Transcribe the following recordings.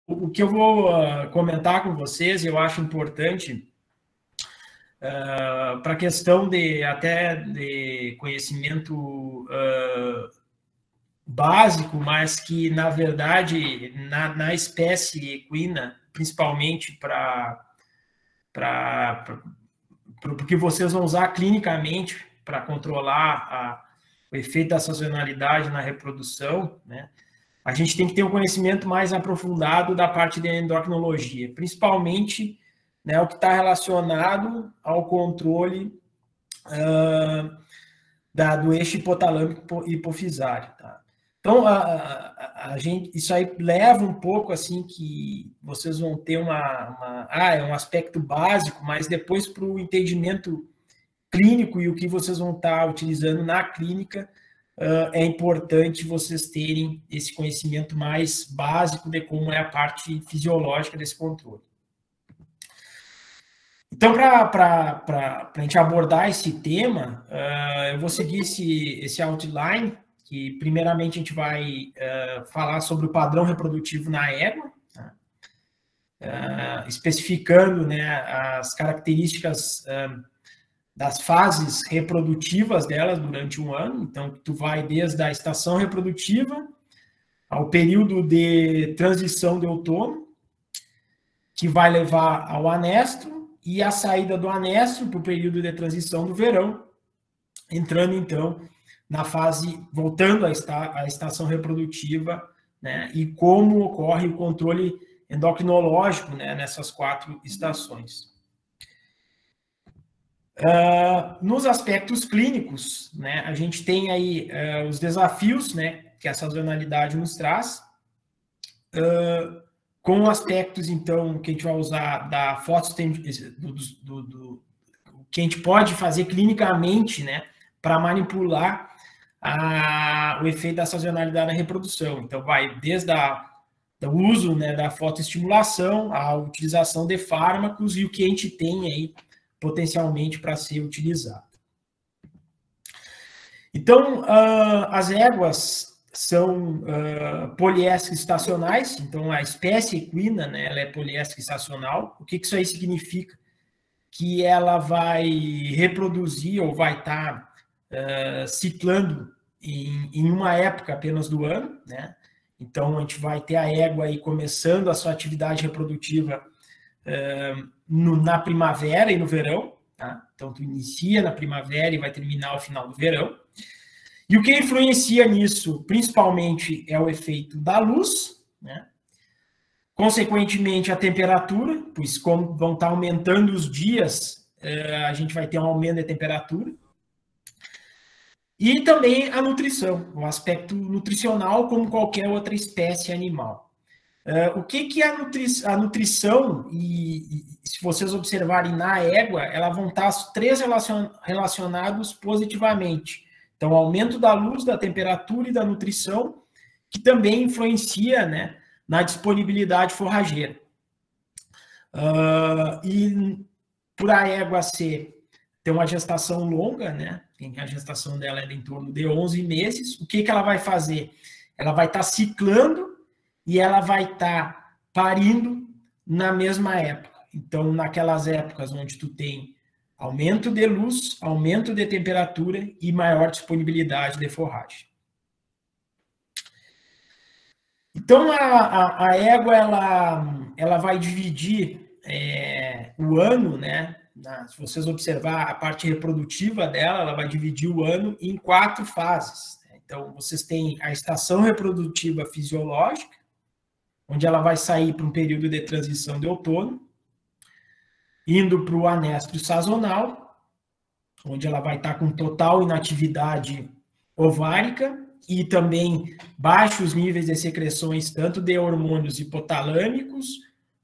o que eu vou comentar com vocês, eu acho importante para a questão de conhecimento básico, mas que, na verdade, na espécie equina, principalmente porque vocês vão usar clinicamente para controlar o efeito da sazonalidade na reprodução, né? A gente tem que ter um conhecimento mais aprofundado da parte de endocrinologia, principalmente, né, o que está relacionado ao controle do eixo hipotalâmico e hipofisário, tá? Então, isso aí leva um pouco, assim, que vocês vão ter é um aspecto básico, mas depois para o entendimento clínico e o que vocês vão estar utilizando na clínica, é importante vocês terem esse conhecimento mais básico de como é a parte fisiológica desse controle. Então, para a gente abordar esse tema, eu vou seguir esse outline, que primeiramente a gente vai falar sobre o padrão reprodutivo na égua, tá? Especificando, né, as características das fases reprodutivas delas durante um ano. Então, tu vai desde a estação reprodutiva ao período de transição de outono, que vai levar ao anestro, e a saída do anestro para o período de transição do verão, entrando, então, na fase, voltando à estação reprodutiva, né, e como ocorre o controle endocrinológico, né, nessas 4 estações. Nos aspectos clínicos, né, a gente tem aí os desafios, né, que a sazonalidade nos traz, com aspectos, então, que a gente vai usar da que a gente pode fazer clinicamente, né, para manipular o efeito da sazonalidade na reprodução. Então, vai desde o uso, né, da fotoestimulação, a utilização de fármacos e o que a gente tem aí potencialmente para ser utilizado. Então, as éguas são poliéstricas estacionais, então a espécie equina, né, ela é poliéstrica estacional. O que isso aí significa? Que ela vai reproduzir ou vai estar ciclando em uma época apenas do ano, né? Então, a gente vai ter a égua aí começando a sua atividade reprodutiva na primavera e no verão, tá? Então, tu inicia na primavera e vai terminar ao final do verão. E o que influencia nisso, principalmente, é o efeito da luz, né? Consequentemente, a temperatura, pois como vão estar aumentando os dias, a gente vai ter um aumento da temperatura. E também a nutrição, o aspecto nutricional, como qualquer outra espécie animal. O que é a nutrição? E se vocês observarem na égua, elas vão estar os 3 relacionados positivamente. Então, aumento da luz, da temperatura e da nutrição, que também influencia, né, na disponibilidade forrageira. E por a égua ter uma gestação longa, né, a gestação dela é em torno de 11 meses, o que ela vai fazer? Ela vai estar ciclando e ela vai estar parindo na mesma época. Então, naquelas épocas onde tu tem aumento de luz, aumento de temperatura e maior disponibilidade de forragem. Então, a égua, ela vai dividir o ano, né? Se vocês observar a parte reprodutiva dela, ela vai dividir o ano em 4 fases. Então, vocês têm a estação reprodutiva fisiológica, onde ela vai sair para um período de transição de outono, indo para o anestro sazonal, onde ela vai estar com total inatividade ovárica e também baixos níveis de secreções, tanto de hormônios hipotalâmicos,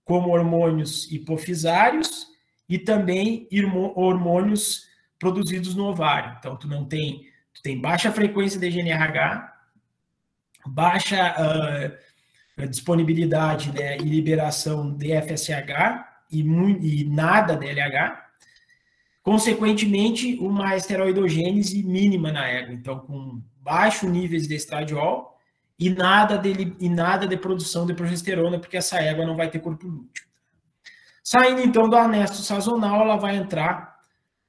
como hormônios hipofisários, e também hormônios produzidos no ovário. Então, tu tem baixa frequência de GNRH, baixa disponibilidade, né, e liberação de FSH e nada de LH, consequentemente, uma esteroidogênese mínima na égua. Então, com baixos níveis de estradiol e nada de produção de progesterona, porque essa égua não vai ter corpo lúteo. Saindo então do anesto sazonal, ela vai entrar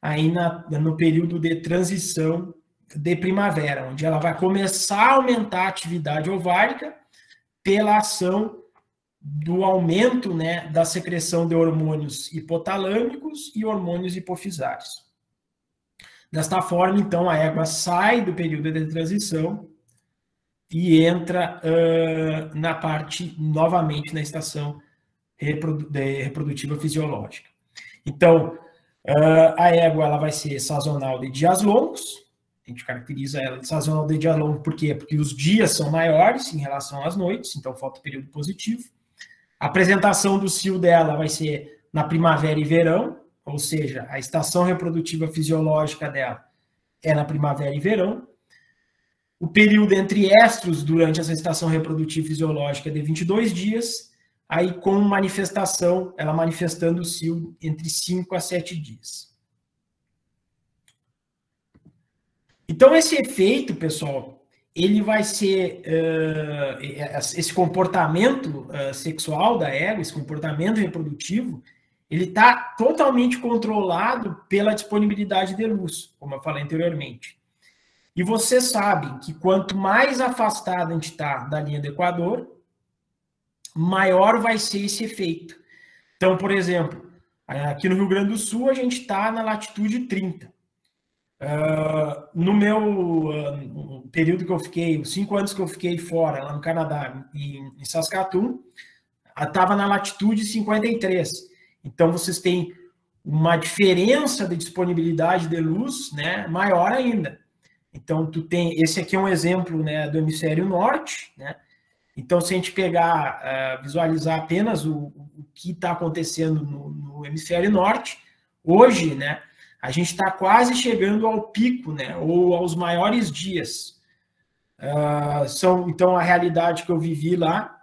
aí no período de transição de primavera, onde ela vai começar a aumentar a atividade ovárica pela ação do aumento, né, da secreção de hormônios hipotalâmicos e hormônios hipofisários. Desta forma, então, a égua sai do período de transição e entra na parte, novamente, na estação reprodutiva fisiológica. Então, a égua ela vai ser sazonal de dias longos, a gente caracteriza ela de sazonal de dia longo, por quê? Porque os dias são maiores em relação às noites, então falta o período positivo. A apresentação do cio dela vai ser na primavera e verão, ou seja, a estação reprodutiva fisiológica dela é na primavera e verão. O período entre estros durante essa estação reprodutiva fisiológica é de 22 dias, aí com manifestação, ela manifestando o cio entre 5 a 7 dias. Então, esse efeito, pessoal, ele vai ser, esse comportamento sexual da égua, esse comportamento reprodutivo, ele está totalmente controlado pela disponibilidade de luz, como eu falei anteriormente. E vocês sabem que quanto mais afastado a gente está da linha do Equador, maior vai ser esse efeito. Então, por exemplo, aqui no Rio Grande do Sul, a gente está na latitude 30. No meu período que eu fiquei, os 5 anos que eu fiquei fora, lá no Canadá, em Saskatoon, estava na latitude 53. Então, vocês têm uma diferença de disponibilidade de luz, né, maior ainda. Então, esse aqui é um exemplo, né, do hemisfério norte, né? Então, se a gente pegar, visualizar apenas o que está acontecendo no hemisfério norte, hoje, né, a gente está quase chegando ao pico, né, ou aos maiores dias. Então, a realidade que eu vivi lá,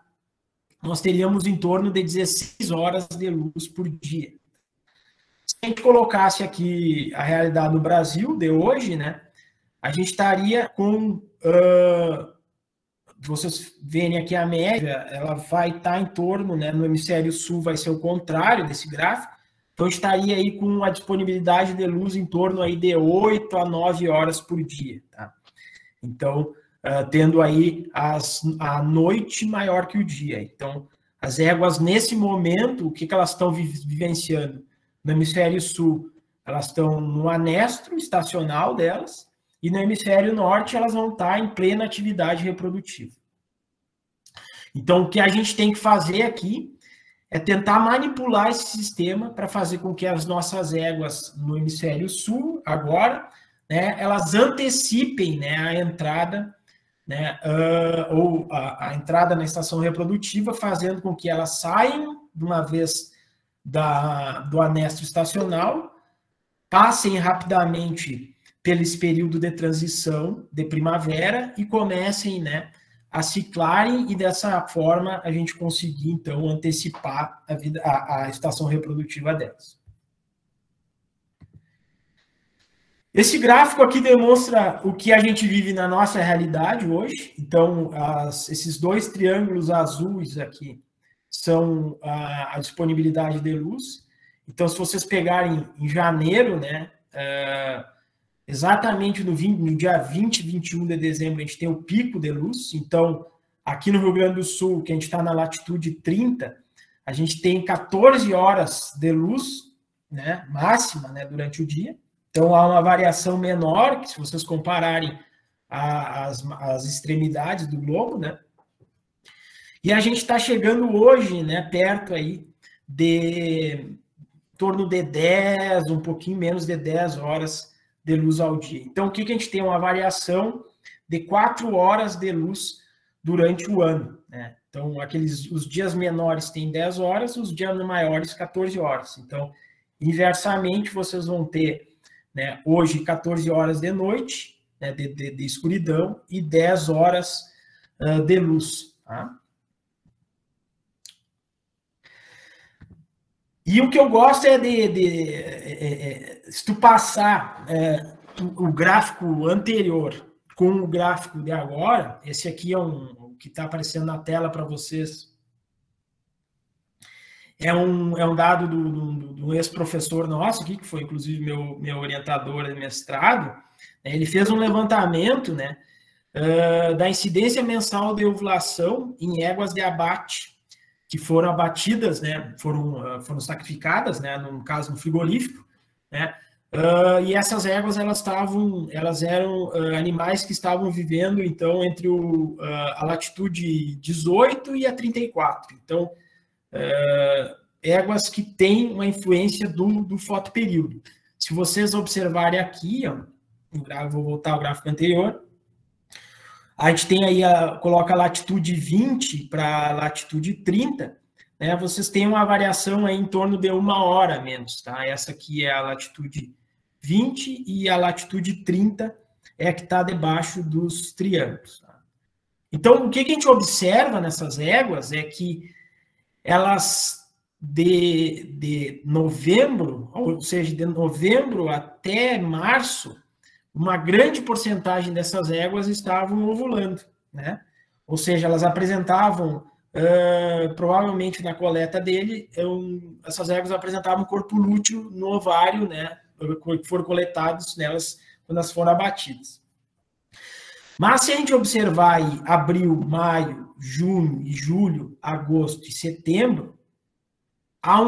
nós teríamos em torno de 16 horas de luz por dia. Se a gente colocasse aqui a realidade do Brasil de hoje, né, a gente estaria com... vocês verem aqui a média, ela vai estar em torno, né, no hemisfério sul vai ser o contrário desse gráfico, então estaria aí com a disponibilidade de luz em torno aí de 8 a 9 horas por dia, tá? Então, tendo aí a noite maior que o dia. Então, as éguas, nesse momento, o que elas estão vivenciando? No hemisfério sul, elas estão no anestro estacional delas, e no hemisfério norte elas vão estar em plena atividade reprodutiva. Então, o que a gente tem que fazer aqui é tentar manipular esse sistema para fazer com que as nossas éguas no hemisfério sul, agora, né, elas antecipem, né, a entrada, né, ou a entrada na estação reprodutiva, fazendo com que elas saiam de uma vez do anestro estacional, passem rapidamente pelo esse período de transição de primavera e comecem, né, a ciclarem, e dessa forma a gente conseguir, então, antecipar a estação reprodutiva delas. Esse gráfico aqui demonstra o que a gente vive na nossa realidade hoje. Então, esses 2 triângulos azuis aqui são a disponibilidade de luz. Então, se vocês pegarem em janeiro, né, exatamente no dia 20, 21 de dezembro, a gente tem o pico de luz. Então, aqui no Rio Grande do Sul, que a gente está na latitude 30, a gente tem 14 horas de luz, né, máxima, né, durante o dia. Então, há uma variação menor, que se vocês compararem as extremidades do globo, né? E a gente está chegando hoje, né, perto aí de em torno de 10, um pouquinho menos de 10 horas de luz ao dia. Então, o que a gente tem? Uma variação de 4 horas de luz durante o ano, né? Então, os dias menores têm 10 horas, os dias maiores 14 horas. Então, inversamente, vocês vão ter, né, hoje 14 horas de noite, né, de escuridão, e 10 horas de luz, tá? E o que eu gosto é se tu passar o gráfico anterior com o gráfico de agora, esse aqui é o que está aparecendo na tela para vocês, é um dado do ex-professor nosso aqui, que foi inclusive meu orientador de mestrado, né? Ele fez um levantamento, né, da incidência mensal de ovulação em éguas de abate, que foram abatidas, né, foram sacrificadas, né, no caso no frigorífico, né, e essas éguas elas eram animais que estavam vivendo então entre a latitude 18 e a 34. Então, éguas que têm uma influência do fotoperíodo. Se vocês observarem aqui, ó, vou voltar ao gráfico anterior, a gente tem aí, coloca a latitude 20 para a latitude 30, né? Vocês têm uma variação aí em torno de 1 hora a menos, tá? Essa aqui é a latitude 20 e a latitude 30 é a que está debaixo dos triângulos. Tá? Então, o que a gente observa nessas éguas é que elas, de novembro, ou seja, de novembro até março, uma grande porcentagem dessas éguas estavam ovulando, né? Ou seja, elas apresentavam, provavelmente na coleta dele, essas éguas apresentavam corpo lúteo no ovário, né? Que foram coletados nelas quando elas foram abatidas. Mas se a gente observar aí abril, maio, junho e julho, agosto e setembro, há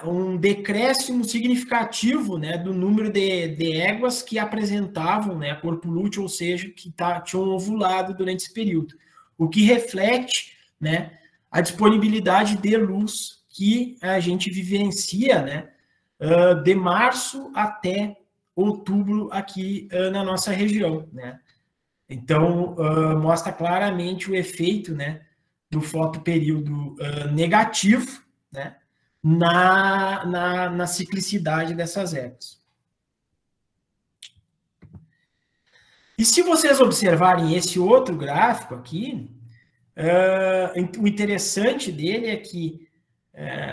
um decréscimo significativo, né, do número de éguas que apresentavam, né, corpo lúteo, ou seja, que tinham ovulado durante esse período, o que reflete, né, a disponibilidade de luz que a gente vivencia, né, de março até outubro aqui na nossa região, né. Então, mostra claramente o efeito, né, do fotoperíodo negativo, né, na ciclicidade dessas éguas. E se vocês observarem esse outro gráfico aqui, o interessante dele é que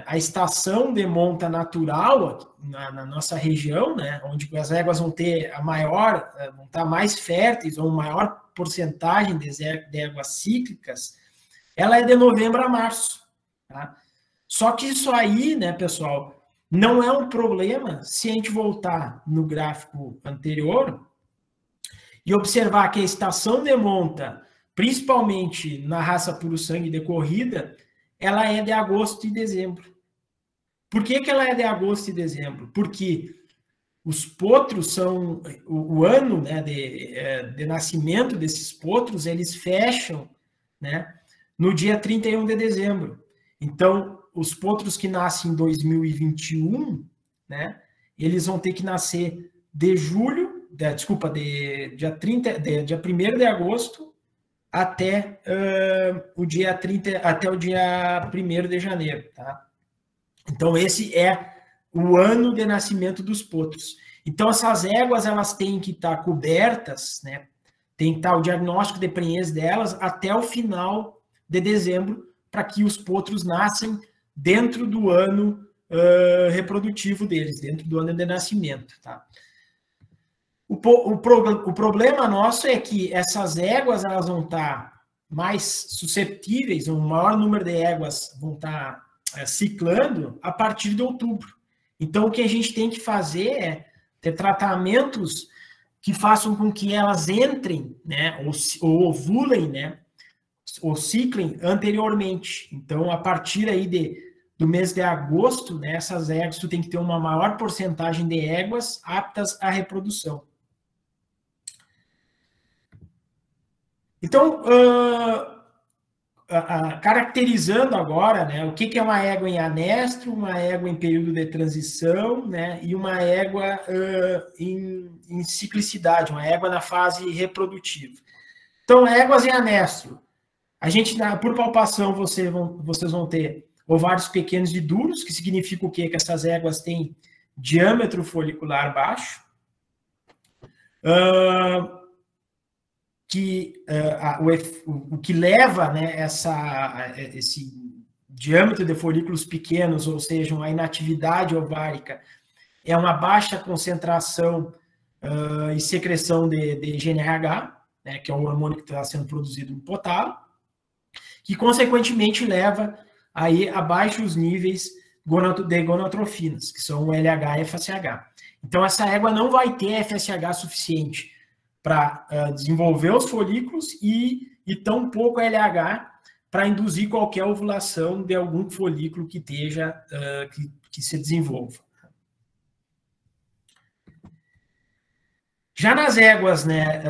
a estação de monta natural na nossa região, né, onde as éguas vão ter vão estar mais férteis, ou maior porcentagem de éguas cíclicas, ela é de novembro a março, tá? Só que isso aí, né, pessoal, não é um problema se a gente voltar no gráfico anterior e observar que a estação de monta, principalmente na raça puro sangue de corrida, ela é de agosto e dezembro. Por que ela é de agosto e dezembro? Porque os potros são, o ano, né, de nascimento desses potros, eles fecham, né, no dia 31 de dezembro. Então, os potros que nascem em 2021, né, eles vão ter que nascer de julho, dia 1º de agosto até o dia 1º de janeiro, tá? Então, esse é o ano de nascimento dos potros. Então, essas éguas, elas têm que estar cobertas, né? Tem que estar o diagnóstico de prenhez delas até o final de dezembro, para que os potros nasçam dentro do ano reprodutivo deles, dentro do ano de nascimento, tá? O problema nosso é que essas éguas, elas vão estar mais susceptíveis, um maior número de éguas vão estar ciclando a partir de outubro. Então, o que a gente tem que fazer é ter tratamentos que façam com que elas entrem, né, ou ovulem, né, ou ciclem anteriormente. Então, a partir aí do mês de agosto, né, essas éguas, tu tem que ter uma maior porcentagem de éguas aptas à reprodução. Então, caracterizando agora, né, o que é uma égua em anestro, uma égua em período de transição, né, e uma égua em ciclicidade, uma égua na fase reprodutiva. Então, éguas em anestro. A gente, por palpação, vocês vão ter ovários pequenos e duros, que significa o quê? Que essas éguas têm diâmetro folicular baixo, o que leva, né, esse diâmetro de folículos pequenos, ou seja, a inatividade ovárica, é uma baixa concentração e secreção de GNRH, né, que é o hormônio que está sendo produzido no hipotálamo, que consequentemente leva aí a baixos níveis de gonadotrofinas, que são o LH e FSH. Então, essa égua não vai ter FSH suficiente para desenvolver os folículos e tampouco LH para induzir qualquer ovulação de algum folículo que esteja, que se desenvolva. Já nas éguas, né,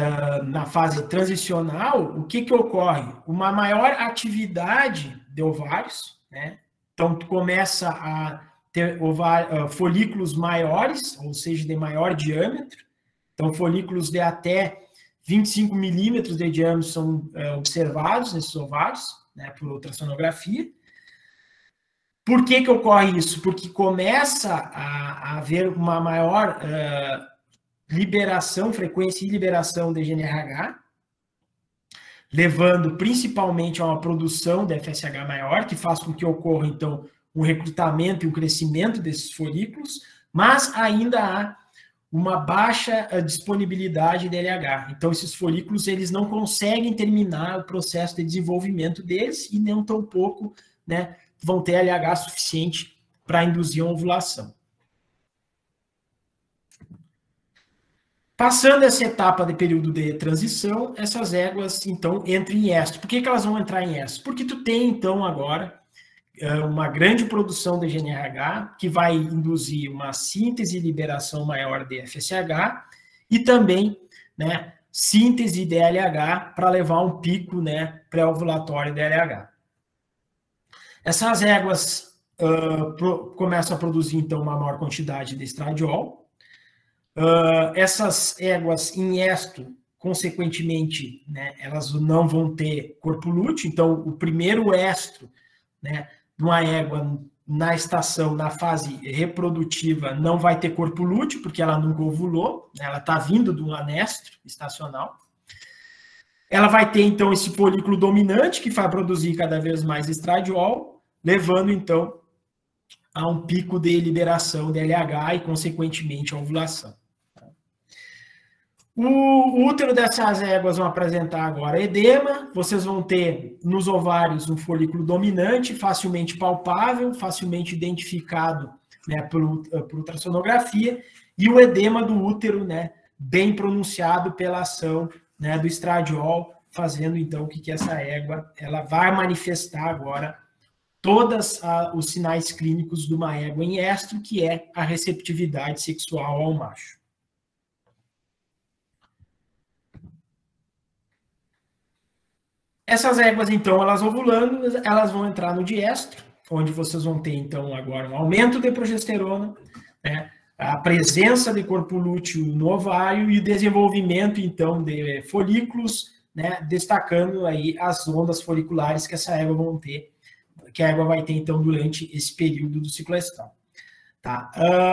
na fase transicional, o que ocorre? Uma maior atividade de ovários, né? Então, tu começa a ter folículos maiores, ou seja, de maior diâmetro. Então, folículos de até 25 milímetros de diâmetro são observados nesses ovários, né, por ultrassonografia. Por que ocorre isso? Porque começa a haver uma maior frequência e liberação de GNRH, levando principalmente a uma produção de FSH maior, que faz com que ocorra, então, um recrutamento e um crescimento desses folículos, mas ainda há uma baixa disponibilidade de LH. Então, esses folículos, eles não conseguem terminar o processo de desenvolvimento deles e nem tampouco, né, vão ter LH suficiente para induzir a ovulação. Passando essa etapa de período de transição, essas éguas, então, entram em estro. Por que elas vão entrar em estro? Porque tu tem, então, agora, uma grande produção de GNRH, que vai induzir uma síntese e liberação maior de FSH, e também, né, síntese de LH para levar um pico, né, pré-ovulatório de LH. Essas éguas começam a produzir, então, uma maior quantidade de estradiol. Essas éguas em estro, consequentemente, né, elas não vão ter corpo lúteo, então o primeiro estro, né, de uma égua na estação, na fase reprodutiva, não vai ter corpo lúteo, porque ela nunca ovulou, né, ela está vindo de um anestro estacional. Ela vai ter, então, esse folículo dominante, que vai produzir cada vez mais estradiol, levando, então, a um pico de liberação de LH e, consequentemente, a ovulação. O útero dessas éguas vão apresentar agora edema, vocês vão ter nos ovários um folículo dominante, facilmente palpável, facilmente identificado, né, por ultrassonografia, e o edema do útero, né, bem pronunciado pela ação, né, do estradiol, fazendo então que essa égua ela vai manifestar agora todos os sinais clínicos de uma égua em estro, que é a receptividade sexual ao macho. Essas éguas, então, elas ovulando, elas vão entrar no diestro, onde vocês vão ter, então, agora um aumento de progesterona, né, a presença de corpo lúteo no ovário e o desenvolvimento, então, de folículos, né, destacando aí as ondas foliculares que essa égua vão ter, que a égua vai ter, então, durante esse período do ciclo estral. Tá?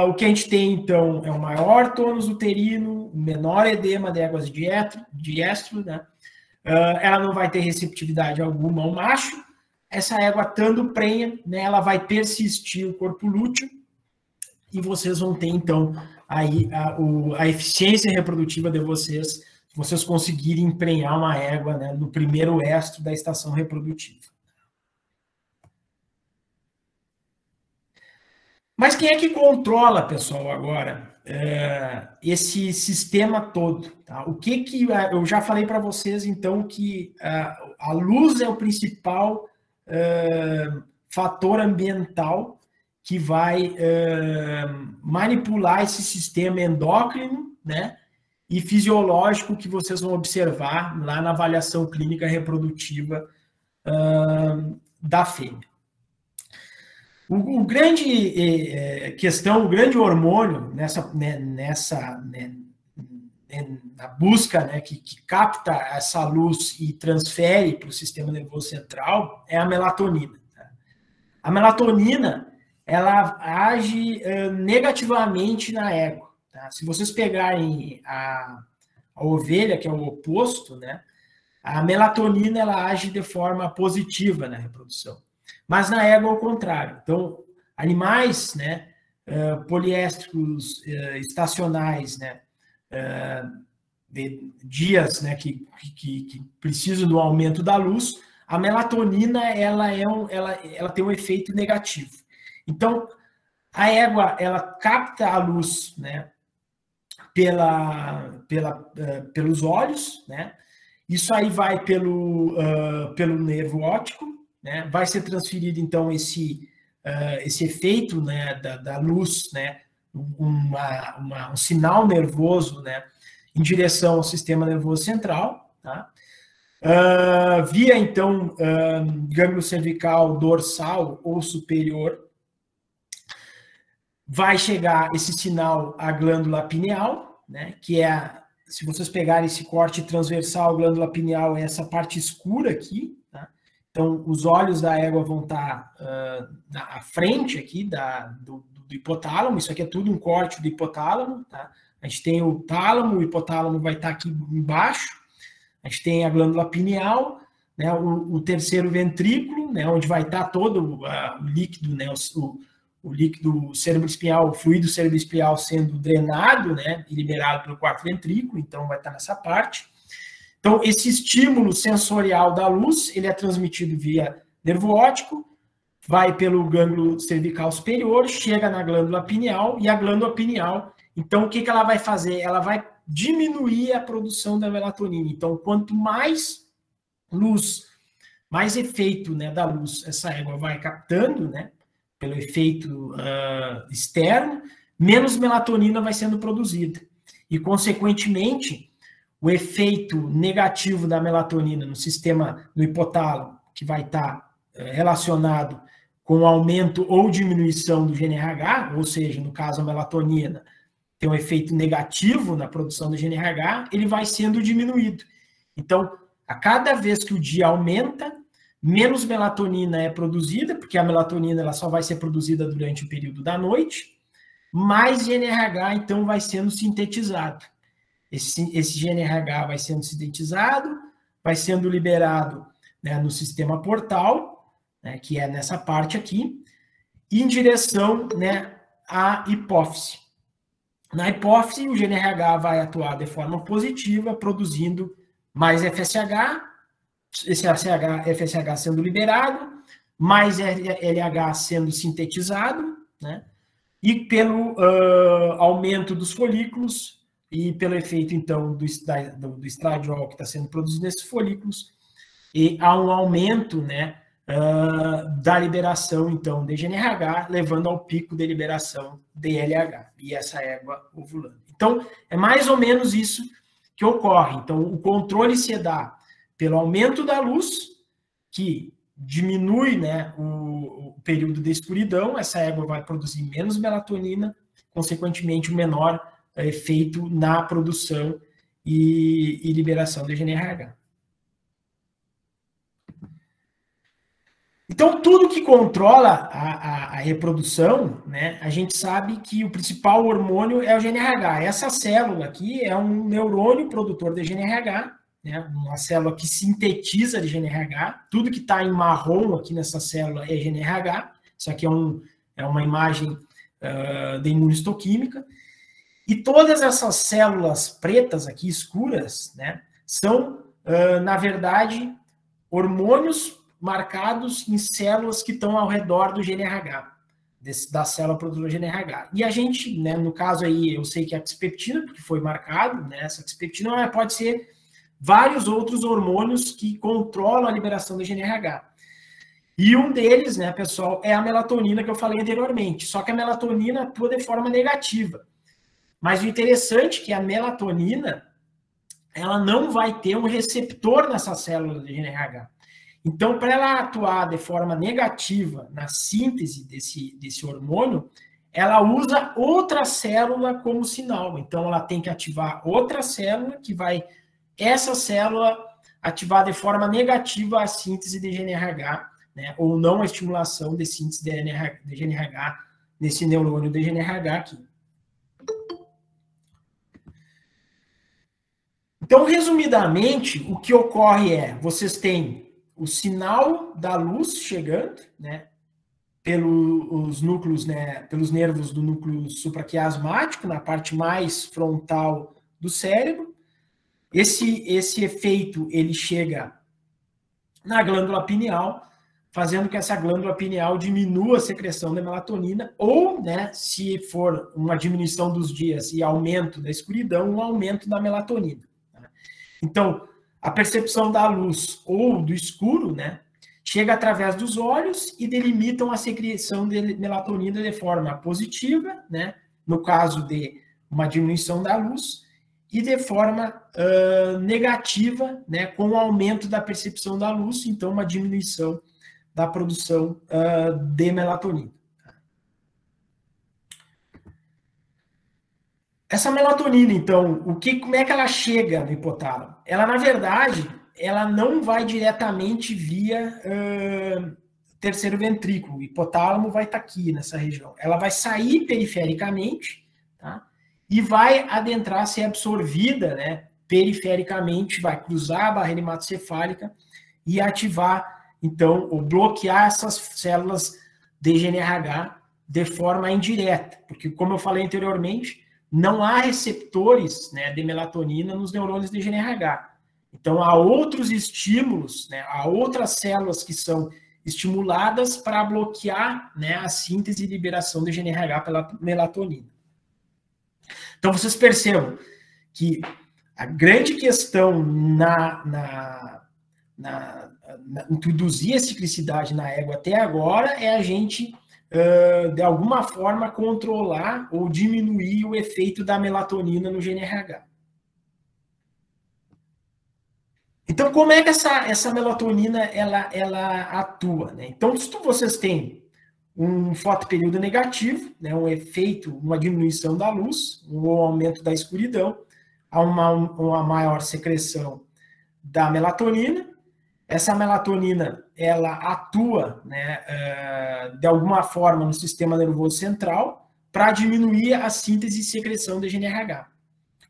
O que a gente tem, então, é um maior tônus uterino, menor edema de éguas de estro, né? Ela não vai ter receptividade alguma ao macho. Essa égua, estando prenha, né, ela vai persistir o corpo lúteo e vocês vão ter, então, aí a eficiência reprodutiva de vocês, se vocês conseguirem emprenhar uma égua, né, no primeiro estro da estação reprodutiva. Mas quem é que controla, pessoal, agora, esse sistema todo? Tá? O que eu já falei para vocês, então, que a luz é o principal fator ambiental que vai manipular esse sistema endócrino, né, e fisiológico que vocês vão observar lá na avaliação clínica reprodutiva da fêmea. O grande questão, o grande hormônio na busca, né, que capta essa luz e transfere para o sistema nervoso central é a melatonina. Tá? A melatonina, ela age negativamente na égua. Tá? Se vocês pegarem a ovelha, que é o oposto, né, a melatonina ela age de forma positiva na reprodução. Mas na égua, ao contrário. Então, animais, né, poliéstricos estacionais, né, de dias, né, que precisam do aumento da luz, a melatonina ela tem um efeito negativo. Então, a égua ela capta a luz, né, pelos olhos, né? Isso aí vai pelo nervo óptico, né? Vai ser transferido então esse efeito, né, da luz, né, um sinal nervoso, né, em direção ao sistema nervoso central, tá? Via então gânglio cervical dorsal ou superior, vai chegar esse sinal à glândula pineal, né, que é, se vocês pegarem esse corte transversal, a glândula pineal é essa parte escura aqui, tá? Então, os olhos da égua vão estar à frente aqui do hipotálamo, isso aqui é tudo um corte do hipotálamo, tá? A gente tem o tálamo, o hipotálamo vai estar aqui embaixo, a gente tem a glândula pineal, né, o terceiro ventrículo, né, onde vai estar todo o líquido, né, o líquido cerebroespinhal, o fluido cerebroespinhal sendo drenado, né, e liberado pelo quarto ventrículo, então vai estar nessa parte. Então, esse estímulo sensorial da luz, ele é transmitido via nervo óptico, vai pelo gânglio cervical superior, chega na glândula pineal, e a glândula pineal, então, o que ela vai fazer? Ela vai diminuir a produção da melatonina. Então, quanto mais luz, mais efeito, né, da luz essa égua vai captando, né, pelo efeito externo, menos melatonina vai sendo produzida. E, consequentemente, o efeito negativo da melatonina no sistema, no hipotálamo, que vai estar relacionado com o aumento ou diminuição do GNRH, ou seja, no caso a melatonina tem um efeito negativo na produção do GNRH, ele vai sendo diminuído. Então, a cada vez que o dia aumenta, menos melatonina é produzida, porque a melatonina ela só vai ser produzida durante o período da noite, mais GNRH, então, vai sendo sintetizado. Esse GNRH vai sendo sintetizado, vai sendo liberado, né, no sistema portal, né, que é nessa parte aqui, em direção, né, à hipófise. Na hipófise, o GNRH vai atuar de forma positiva, produzindo mais FSH, esse FSH sendo liberado, mais LH sendo sintetizado, né? E pelo aumento dos folículos e pelo efeito, então, do estradiol que está sendo produzido nesses folículos, e há um aumento, né, da liberação, então, de GNRH, levando ao pico de liberação de LH, e essa égua ovulando. Então, é mais ou menos isso que ocorre. Então, o controle se dá pelo aumento da luz, que diminui, né, o período de escuridão, essa égua vai produzir menos melatonina, consequentemente, o menor efeito na produção e liberação de GNRH. Então, tudo que controla a reprodução, né, a gente sabe que o principal hormônio é o GNRH. Essa célula aqui é um neurônio produtor de GNRH, né, uma célula que sintetiza de GNRH. Tudo que está em marrom aqui nessa célula é GNRH. Isso aqui é uma imagem de imunistoquímica. E todas essas células pretas aqui, escuras, né, são, na verdade, hormônios marcados em células que estão ao redor do GNRH, da célula produtora GNRH. E a gente, né, no caso aí, eu sei que é a axipeptina, porque foi marcado, né, essa axipeptina, mas pode ser vários outros hormônios que controlam a liberação do GNRH. E um deles, né, pessoal, é a melatonina que eu falei anteriormente. Só que a melatonina atua de forma negativa. Mas o interessante é que a melatonina, ela não vai ter um receptor nessa célula do GNRH. Então, para ela atuar de forma negativa na síntese desse hormônio, ela usa outra célula como sinal. Então, ela tem que ativar outra célula que vai, essa célula, ativar de forma negativa a síntese de GNRH, né, ou não a estimulação de síntese de GNRH nesse neurônio de GNRH aqui. Então, resumidamente, o que ocorre é, vocês têm o sinal da luz chegando, né, pelos núcleos, né, pelos nervos do núcleo supraquiasmático, na parte mais frontal do cérebro, Esse efeito, ele chega na glândula pineal, fazendo que essa glândula pineal diminua a secreção da melatonina, ou, né, se for uma diminuição dos dias e aumento da escuridão, um aumento da melatonina. Então, a percepção da luz ou do escuro, né, chega através dos olhos e delimitam a secreção de melatonina de forma positiva, né, no caso de uma diminuição da luz, e de forma negativa, né, com o aumento da percepção da luz, então uma diminuição da produção de melatonina. Essa melatonina, então, como é que ela chega no hipotálamo? Ela, na verdade, ela não vai diretamente via terceiro ventrículo. O hipotálamo vai estar aqui nessa região. Ela vai sair perifericamente, tá? E vai adentrar, ser absorvida, né, perifericamente, vai cruzar a barreira hematocefálica e ativar, então, ou bloquear essas células de GNRH de forma indireta, porque, como eu falei anteriormente, não há receptores, né, de melatonina nos neurônios de GNRH. Então, há outros estímulos, né, há outras células que são estimuladas para bloquear, né, a síntese e liberação de GNRH pela melatonina. Então, vocês percebam que a grande questão introduzir a ciclicidade na égua até agora é a gente, de alguma forma, controlar ou diminuir o efeito da melatonina no GNRH. Então, como é que essa melatonina ela atua, né? Então, se vocês têm um fotoperíodo negativo, né, um efeito, uma diminuição da luz, um aumento da escuridão, há uma maior secreção da melatonina. Essa melatonina, ela atua, né, de alguma forma no sistema nervoso central para diminuir a síntese e secreção de GNRH.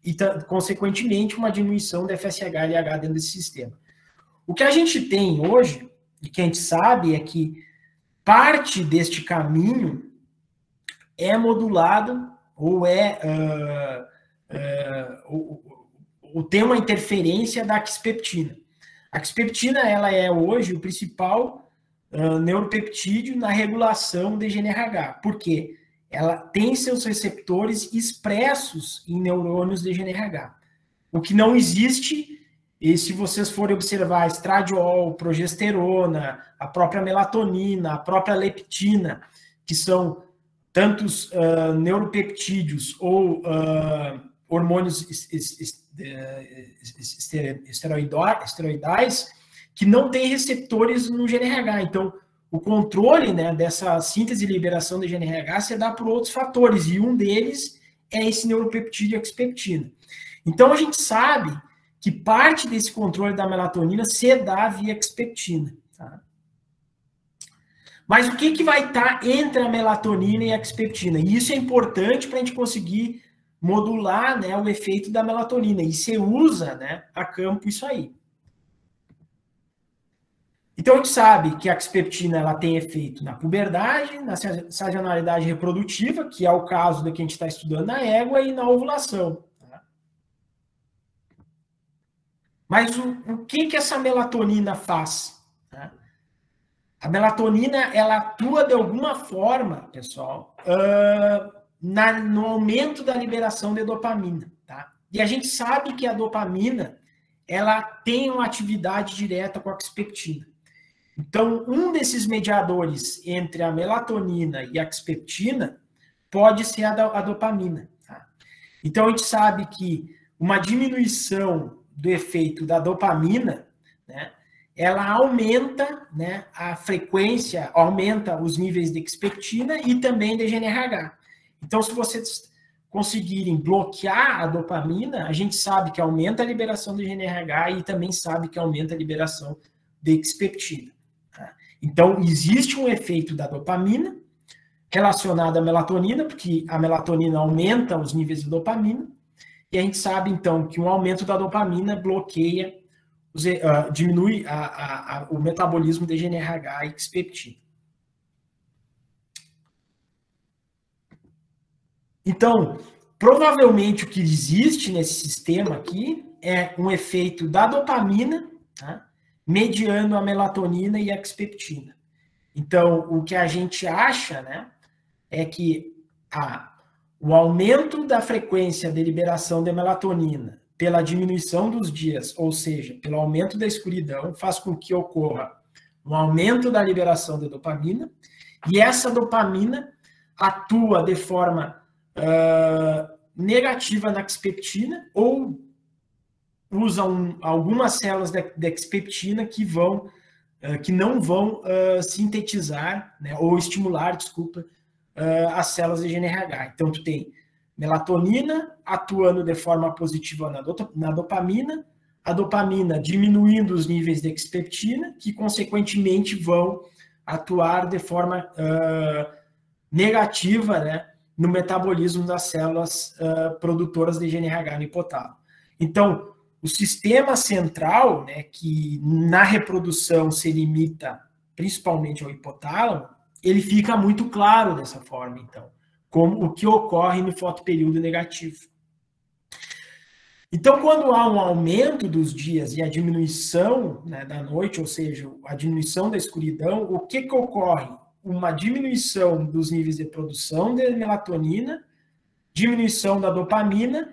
E, consequentemente, uma diminuição da FSH e LH dentro desse sistema. O que a gente tem hoje, e que a gente sabe, é que parte deste caminho é modulado ou tem uma interferência da quispeptina. A quispeptina, ela é hoje o principal neuropeptídeo na regulação de GNRH. Por quê? Ela tem seus receptores expressos em neurônios de GNRH. O que não existe, e se vocês forem observar estradiol, progesterona, a própria melatonina, a própria leptina, que são tantos neuropeptídeos ou hormônios esteroidais, que não têm receptores no GNRH. Então, o controle, né, dessa síntese e liberação de GNRH se dá por outros fatores, e um deles é esse neuropeptídeo quispeptina. Então, a gente sabe que parte desse controle da melatonina se dá via quispeptina. Tá? Mas o que vai estar entre a melatonina e a quispeptina? E isso é importante para a gente conseguir modular, né, o efeito da melatonina. E você usa, né, a campo isso aí. Então, a gente sabe que a quispeptina ela tem efeito na puberdade, na sazonalidade reprodutiva, que é o caso do que a gente está estudando na égua, e na ovulação. Tá? Mas o que essa melatonina faz? Tá? A melatonina, ela atua de alguma forma, pessoal, no aumento da liberação de dopamina. Tá? E a gente sabe que a dopamina, ela tem uma atividade direta com a quispeptina. Então, um desses mediadores entre a melatonina e a quispeptina pode ser a dopamina. Tá? Então, a gente sabe que uma diminuição do efeito da dopamina, né, ela aumenta, né, a frequência, aumenta os níveis de quispeptina e também de GNRH. Então, se vocês conseguirem bloquear a dopamina, a gente sabe que aumenta a liberação de GNRH e também sabe que aumenta a liberação de quispeptina. Então, existe um efeito da dopamina relacionado à melatonina, porque a melatonina aumenta os níveis de dopamina, e a gente sabe, então, que um aumento da dopamina bloqueia, diminui o metabolismo de GNRH e quispeptina. Então, provavelmente o que existe nesse sistema aqui, é um efeito da dopamina, tá? Mediando a melatonina e a expeptina. Então, o que a gente acha, né, é que o aumento da frequência de liberação de melatonina pela diminuição dos dias, ou seja, pelo aumento da escuridão, faz com que ocorra um aumento da liberação de dopamina, e essa dopamina atua de forma negativa na expeptina, ou usam algumas células da expeptina que não vão sintetizar, né, ou estimular, desculpa, as células de GNRH. Então, tu tem melatonina atuando de forma positiva na dopamina, a dopamina diminuindo os níveis de expeptina, que consequentemente vão atuar de forma negativa, né, no metabolismo das células produtoras de GNRH no hipotálamo. Então, o sistema central, né, que na reprodução se limita principalmente ao hipotálamo, ele fica muito claro dessa forma, então, como o que ocorre no fotoperíodo negativo. Então, quando há um aumento dos dias e a diminuição, né, da noite, ou seja, a diminuição da escuridão, o que ocorre? Uma diminuição dos níveis de produção de melatonina, diminuição da dopamina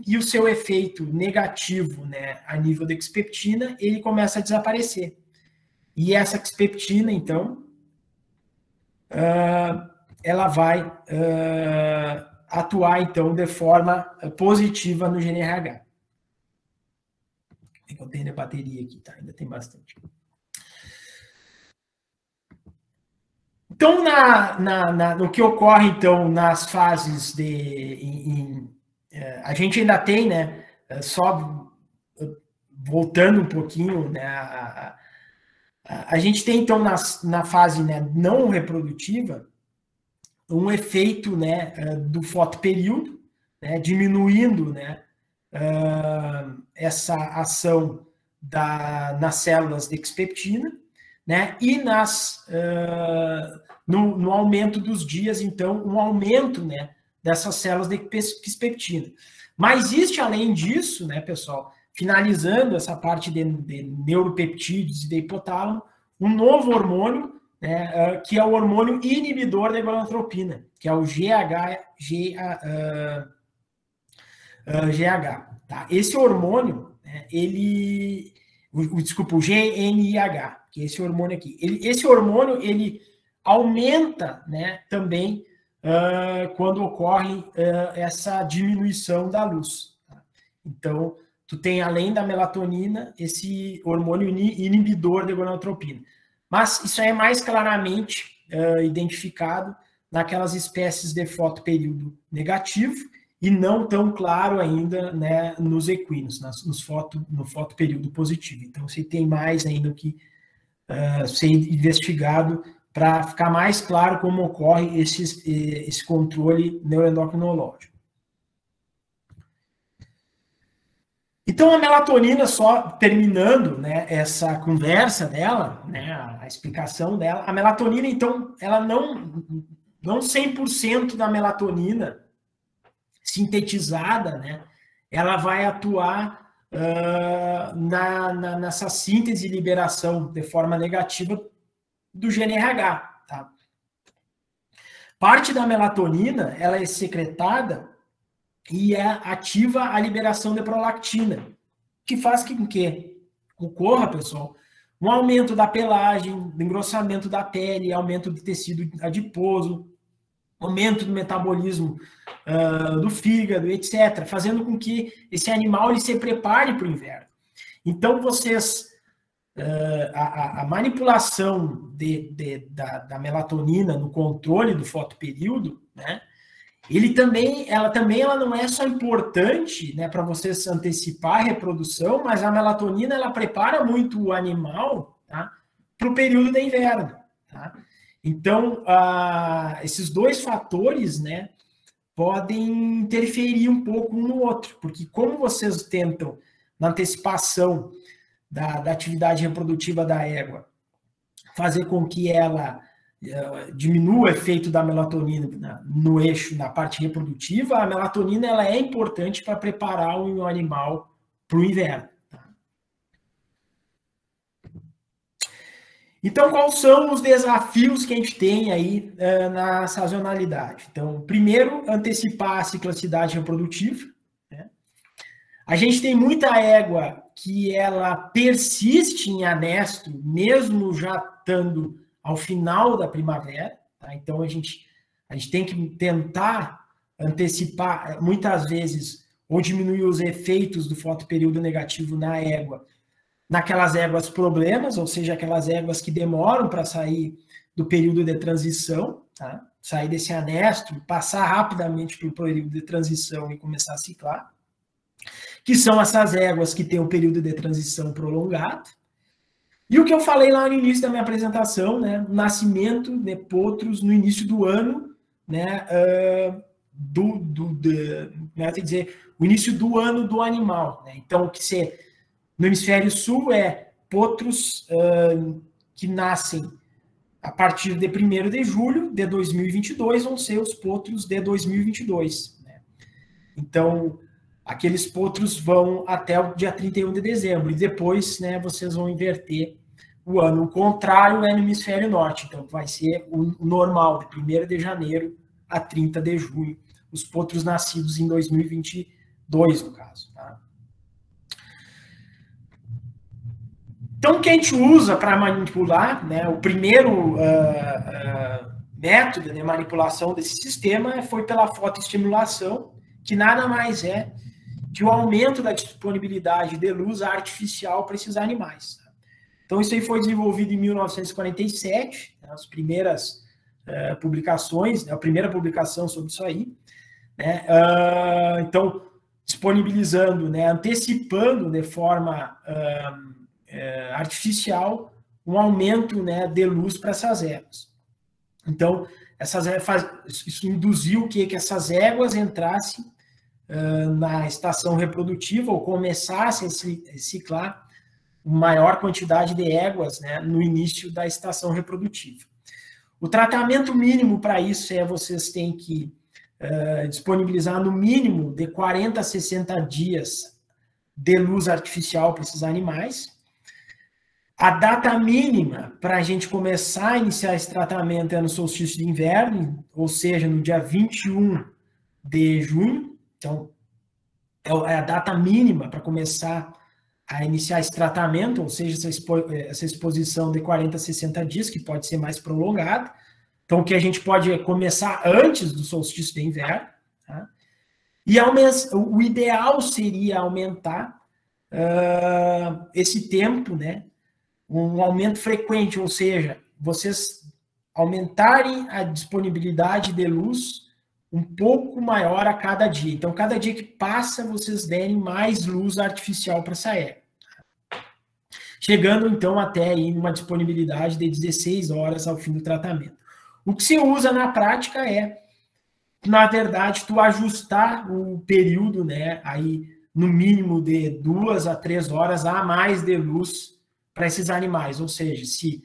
e o seu efeito negativo, né, a nível da expeptina, ele começa a desaparecer. E essa expeptina, então, ela vai atuar, então, de forma positiva no GNRH. Eu tenho de bateria aqui, tá? Ainda tem bastante. Então, no que ocorre, então, nas fases a gente ainda tem, né, só voltando um pouquinho, né, a gente tem, então, na fase, né, não reprodutiva, um efeito, né, do fotoperíodo, né, diminuindo, né, essa ação nas células de expeptina, né, e no aumento dos dias, então, um aumento, né, dessas células de expeptina. Mas existe, além disso, né, pessoal, finalizando essa parte de neuropeptídeos e de hipotálamo, um novo hormônio, né, que é o hormônio inibidor da gonadotropina, que é o GH. Tá? Esse hormônio, né, desculpa, o GNIH, que é esse hormônio aqui. Esse hormônio, ele aumenta, né, também quando ocorre essa diminuição da luz. Tá? Então, tu tem, além da melatonina, esse hormônio inibidor da gonadotropina. Mas isso é mais claramente identificado naquelas espécies de fotoperíodo negativo e não tão claro ainda, né, nos equinos, no fotoperíodo positivo. Então, você tem mais ainda o que ser investigado para ficar mais claro como ocorre esse controle neuroendocrinológico. Então, a melatonina, só terminando, né, essa conversa dela, né, a explicação dela, a melatonina, então, ela não 100% da melatonina sintetizada, né, ela vai atuar nessa síntese e liberação de forma negativa do GNRH. Tá? Parte da melatonina, ela é secretada e ativa a liberação de prolactina, que faz com que ocorra, pessoal, um aumento da pelagem, engrossamento da pele, aumento do tecido adiposo, aumento do metabolismo do fígado, etc., fazendo com que esse animal ele se prepare para o inverno. Então, a manipulação da melatonina no controle do fotoperíodo, né, ela não é só importante, né, para vocês antecipar a reprodução, mas a melatonina ela prepara muito o animal, tá, para o período de inverno. Tá? Então, esses dois fatores, né, podem interferir um pouco um no outro, porque como vocês tentam, na antecipação da atividade reprodutiva da égua, fazer com que ela diminua o efeito da melatonina no eixo, na parte reprodutiva, a melatonina ela é importante para preparar o animal o inverno. Tá? Então, quais são os desafios que a gente tem aí na sazonalidade? Então, primeiro, antecipar a ciclicidade reprodutiva. Né? A gente tem muita égua que ela persiste em anesto, mesmo já estando ao final da primavera. Tá? Então, a gente tem que tentar antecipar, muitas vezes, ou diminuir os efeitos do fotoperíodo negativo na égua, naquelas éguas problemas, ou seja, aquelas éguas que demoram para sair do período de transição, tá? Sair desse anesto, passar rapidamente para o período de transição e começar a ciclar, que são essas éguas que têm um período de transição prolongado. E o que eu falei lá no início da minha apresentação, né, nascimento de potros no início do ano, né, quer dizer, o início do ano do animal. Né? Então, o que se no hemisfério sul é potros que nascem a partir de 1º de julho de 2022, vão ser os potros de 2022. Né? Então, aqueles potros vão até o dia 31 de dezembro, e depois, né, vocês vão inverter o ano. O contrário é no hemisfério norte, então vai ser o normal, de 1º de janeiro a 30 de junho, os potros nascidos em 2022, no caso. Tá? Então, o que a gente usa para manipular, né, o primeiro método de manipulação desse sistema foi pela fotoestimulação, que nada mais é que o aumento da disponibilidade de luz artificial para esses animais. Então, isso aí foi desenvolvido em 1947, né, as primeiras publicações, a primeira publicação sobre isso aí. Né, então, disponibilizando, né, antecipando de forma artificial um aumento, né, de luz para essas éguas. Então, isso induziu que essas éguas entrassem na estação reprodutiva ou começassem a ciclar maior quantidade de éguas, né, no início da estação reprodutiva. O tratamento mínimo para isso é vocês têm que disponibilizar no mínimo de 40 a 60 dias de luz artificial para esses animais. A data mínima para a gente começar a iniciar esse tratamento é no solstício de inverno, ou seja, no dia 21 de junho. Então, é a data mínima para começar a iniciar esse tratamento, ou seja, essa exposição de 40 a 60 dias, que pode ser mais prolongada. Então, o que a gente pode começar antes do solstício de inverno. Tá? E o ideal seria aumentar esse tempo, né? Um aumento frequente, ou seja, vocês aumentarem a disponibilidade de luz um pouco maior a cada dia. Então, cada dia que passa, vocês derem mais luz artificial para essa égua. Chegando, então, até aí uma disponibilidade de 16 horas ao fim do tratamento. O que se usa na prática é, na verdade, tu ajustar o período, né, aí no mínimo de 2 a 3 horas a mais de luz para esses animais. Ou seja, se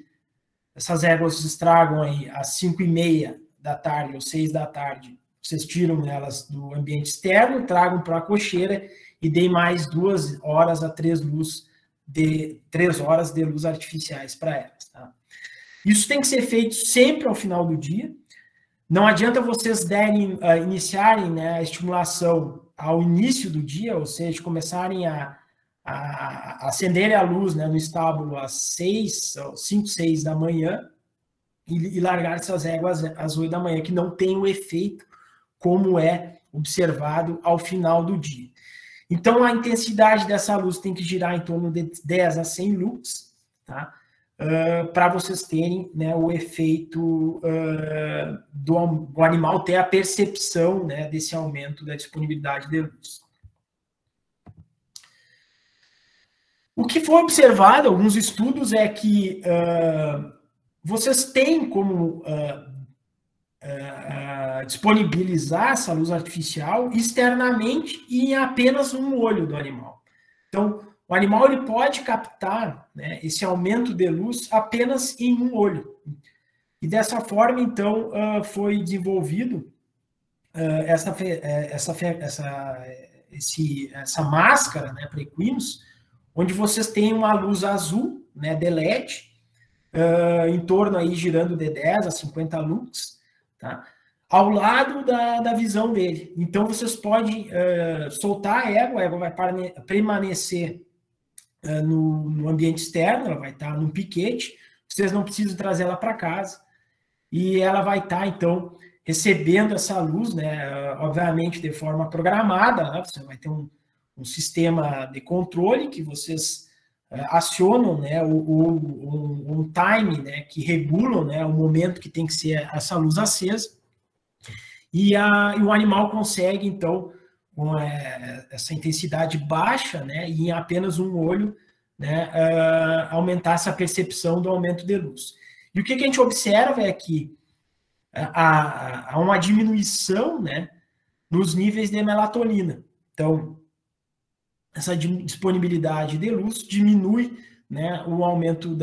essas éguas estragam aí às 5h30 da tarde ou 6 da tarde, vocês tiram elas do ambiente externo, tragam para a cocheira e deem mais 2 horas a 3 horas de luz artificiais para elas. Tá? Isso tem que ser feito sempre ao final do dia. Não adianta vocês iniciarem, né, a estimulação ao início do dia, ou seja, começarem a acenderem a luz, né, no estábulo às 5, 6 da manhã e largar essas éguas às 8 da manhã, que não tem o efeito como é observado ao final do dia. Então, a intensidade dessa luz tem que girar em torno de 10 a 100 lux, tá? Para vocês terem, né, o efeito do animal ter a percepção, né, desse aumento da disponibilidade de luz. O que foi observado, alguns estudos, é que vocês têm como disponibilizar essa luz artificial externamente e em apenas um olho do animal. Então, o animal ele pode captar, né, esse aumento de luz apenas em um olho. E dessa forma, então, foi desenvolvido essa máscara, né, para equinos, onde vocês têm uma luz azul, né, de LED, em torno aí girando de 10 a 50 lux, tá? Ao lado da visão dele. Então, vocês podem soltar a égua vai permanecer no ambiente externo, ela vai estar num piquete, vocês não precisam trazer ela para casa, e ela vai estar, então, recebendo essa luz, né, obviamente de forma programada, né, você vai ter um sistema de controle que vocês acionam, né, um time, né, que regulam, né, o momento que tem que ser essa luz acesa, e o animal consegue, então, com essa intensidade baixa, né, e em apenas um olho, né, aumentar essa percepção do aumento de luz. E o que a gente observa é que há uma diminuição, né, nos níveis de melatonina. Então, essa disponibilidade de luz diminui, né, o aumento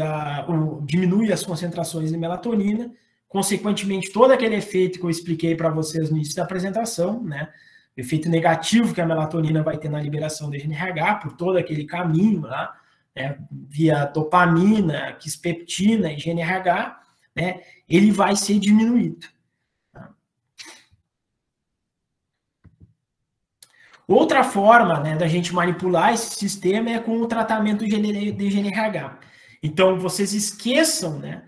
diminui as concentrações de melatonina, consequentemente, todo aquele efeito que eu expliquei para vocês no início da apresentação, né, o efeito negativo que a melatonina vai ter na liberação de GNRH, por todo aquele caminho lá, né, via dopamina, quispeptina e GNRH, né, ele vai ser diminuído. Outra forma, né, da gente manipular esse sistema é com o tratamento de GNRH. Então, vocês esqueçam, né,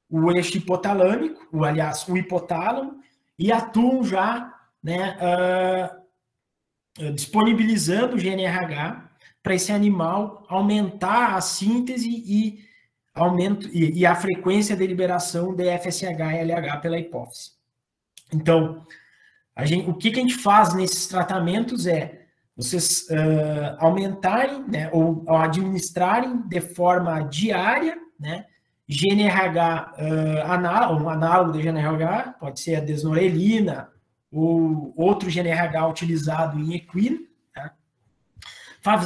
o eixo hipotalâmico, o hipotálamo, e atuam já, né, disponibilizando o GNRH para esse animal aumentar a síntese e a frequência de liberação de FSH e LH pela hipófise. Então, o que a gente faz nesses tratamentos é vocês aumentarem, né, ou administrarem de forma diária, né, GNRH um análogo de GNRH, pode ser a desnorelina ou outro GNRH utilizado em equino, tá?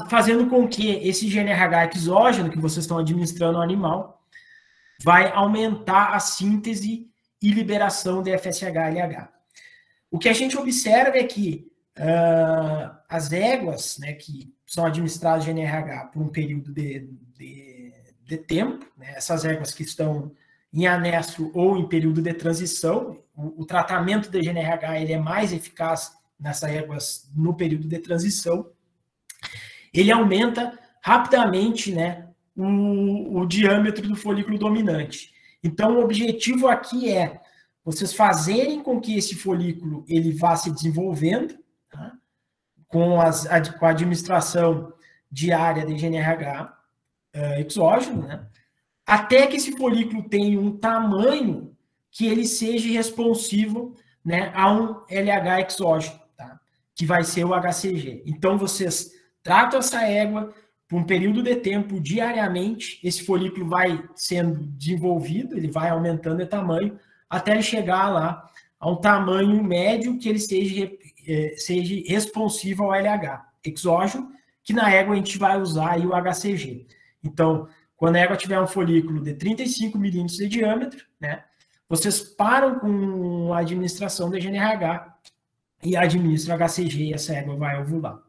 Fazendo com que esse GNRH exógeno que vocês estão administrando ao animal vai aumentar a síntese e liberação de FSH-LH. O que a gente observa é que as éguas, né, que são administradas GNRH por um período de tempo, né, essas éguas que estão em anestro ou em período de transição, o tratamento de GNRH ele é mais eficaz nessas éguas no período de transição, ele aumenta rapidamente, né, o diâmetro do folículo dominante. Então, o objetivo aqui é vocês fazerem com que esse folículo ele vá se desenvolvendo, tá? com a administração diária de GNRH exógeno, né? Até que esse folículo tenha um tamanho que ele seja responsivo, né, a um LH exógeno, tá? Que vai ser o HCG. Então, vocês tratam essa égua por um período de tempo diariamente, esse folículo vai sendo desenvolvido, ele vai aumentando de tamanho, até ele chegar lá a um tamanho médio que ele seja responsivo ao LH exógeno, que na égua a gente vai usar aí o HCG. Então, quando a égua tiver um folículo de 35 milímetros de diâmetro, né, vocês param com a administração de GNRH e administram HCG e essa égua vai ovular.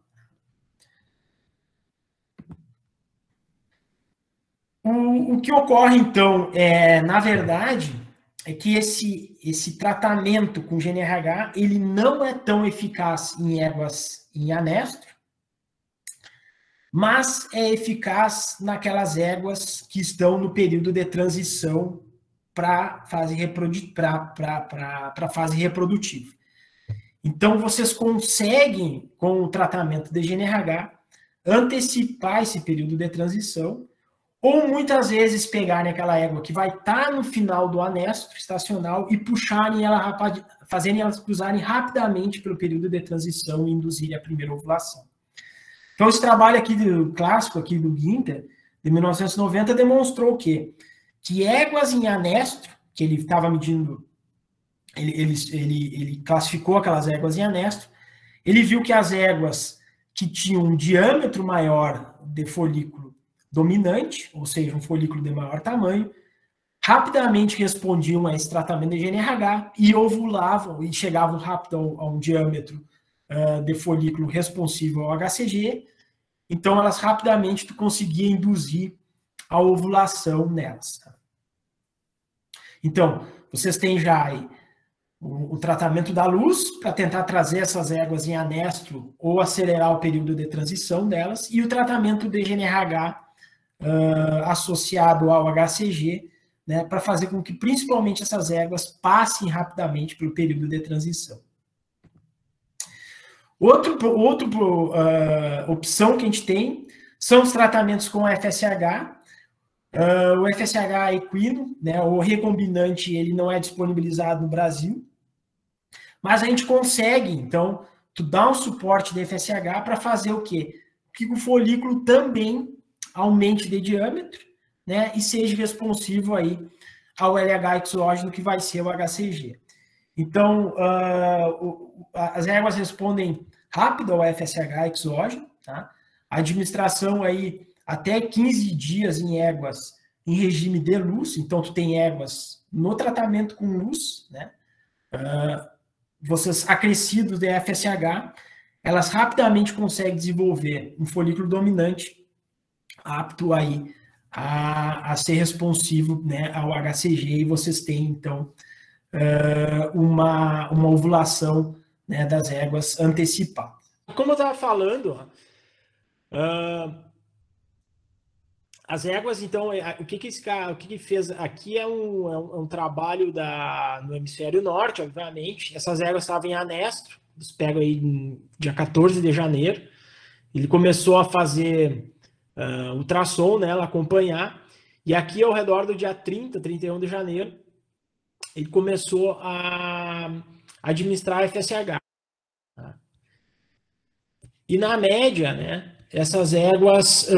O que ocorre, então, na verdade, é que esse tratamento com GNRH, ele não é tão eficaz em éguas em anestro, mas é eficaz naquelas éguas que estão no período de transição para a fase reprodutiva. Então, vocês conseguem, com o tratamento de GNRH, antecipar esse período de transição, ou muitas vezes pegarem aquela égua que vai estar no final do anestro estacional e puxarem ela, fazerem elas cruzarem rapidamente pelo período de transição e induzirem a primeira ovulação. Então, esse trabalho aqui clássico aqui do Ginter, de 1990, demonstrou o quê? Que éguas em anestro, que ele estava medindo, ele classificou aquelas éguas em anestro, ele viu que as éguas que tinham um diâmetro maior de folículo dominante, ou seja, um folículo de maior tamanho, rapidamente respondiam a esse tratamento de GNRH e ovulavam e chegavam rápido a um diâmetro de folículo responsível ao HCG, então elas rapidamente tu conseguia induzir a ovulação nelas. Então, vocês têm já aí o tratamento da luz, para tentar trazer essas éguas em anestro ou acelerar o período de transição delas, e o tratamento de GNRH associado ao HCG, né, para fazer com que principalmente essas éguas passem rapidamente pelo período de transição. Outra opção que a gente tem são os tratamentos com FSH. O FSH equino, né, o recombinante, ele não é disponibilizado no Brasil, mas a gente consegue, então, tu dá um suporte de FSH para fazer o quê? Que o folículo também aumente de diâmetro, né, e seja responsivo aí ao LH exógeno, que vai ser o HCG. Então, as éguas respondem rápido ao FSH exógeno, tá? A administração aí até 15 dias em éguas em regime de luz, então tu tem éguas no tratamento com luz, né? Vocês acrescidos de FSH, elas rapidamente conseguem desenvolver um folículo dominante apto aí a ser responsivo, né, ao HCG, e vocês têm, então, uma ovulação, né, das éguas antecipada. Como eu estava falando, as éguas, então, o que fez aqui é um trabalho no hemisfério norte, obviamente. Essas éguas estavam em anestro, eles pegam aí no dia 14 de janeiro. Ele começou a fazer ultrassom, né, acompanhar, e aqui ao redor do dia 30, 31 de janeiro, ele começou a administrar FSH. Tá? E na média, né, essas éguas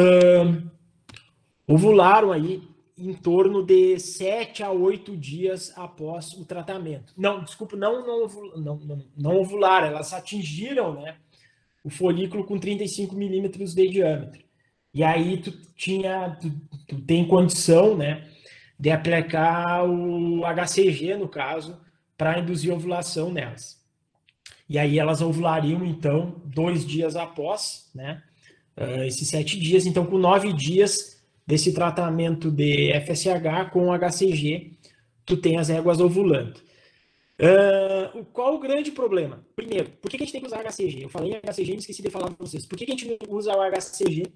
ovularam aí em torno de 7 a 8 dias após o tratamento. Não, desculpa, não ovularam, elas atingiram, né, o folículo com 35 milímetros de diâmetro. E aí tu tem condição, né, de aplicar o HCG, no caso, para induzir ovulação nelas. E aí elas ovulariam, então, 2 dias após, né, esses 7 dias. Então, com 9 dias desse tratamento de FSH com HCG, tu tem as éguas ovulando. Qual o grande problema? Primeiro, por que a gente tem que usar HCG? Eu falei em HCG e esqueci de falar para vocês. Por que a gente não usa o HCG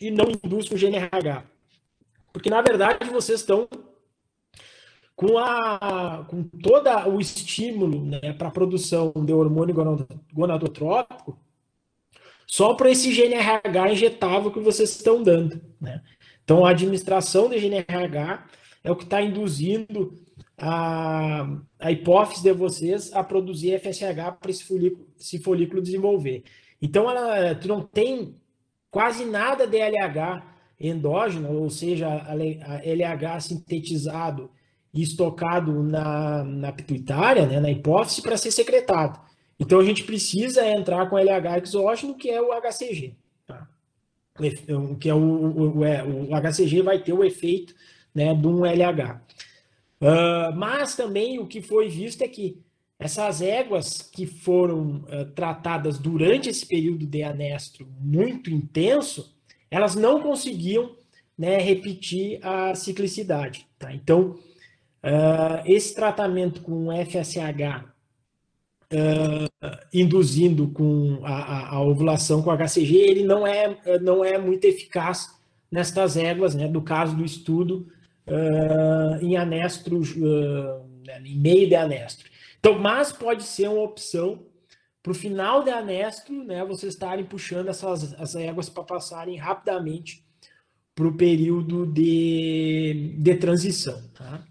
e não induz com o GNRH? Porque, na verdade, vocês estão com todo o estímulo, né, para a produção de hormônio gonadotrópico só para esse GNRH injetável que vocês estão dando. Né? Então, a administração de GNRH é o que está induzindo a hipófise de vocês a produzir FSH para esse folículo desenvolver. Então, tu não tem quase nada de LH endógeno, ou seja, a LH sintetizado e estocado na pituitária, né, na hipófise, para ser secretado. Então, a gente precisa entrar com LH exógeno, que é o HCG. Tá? Que é o HCG vai ter o efeito, né, de um LH. Mas também o que foi visto é que essas éguas que foram tratadas durante esse período de anestro muito intenso, elas não conseguiam, né, repetir a ciclicidade. Tá? Então, esse tratamento com FSH induzindo com a ovulação com HCG, ele não é muito eficaz nestas éguas, né, do caso do estudo em anestro, em meio de anestro. Então, mas pode ser uma opção para o final de anestro, né, vocês estarem puxando essas éguas para passarem rapidamente para o período de transição. Tá?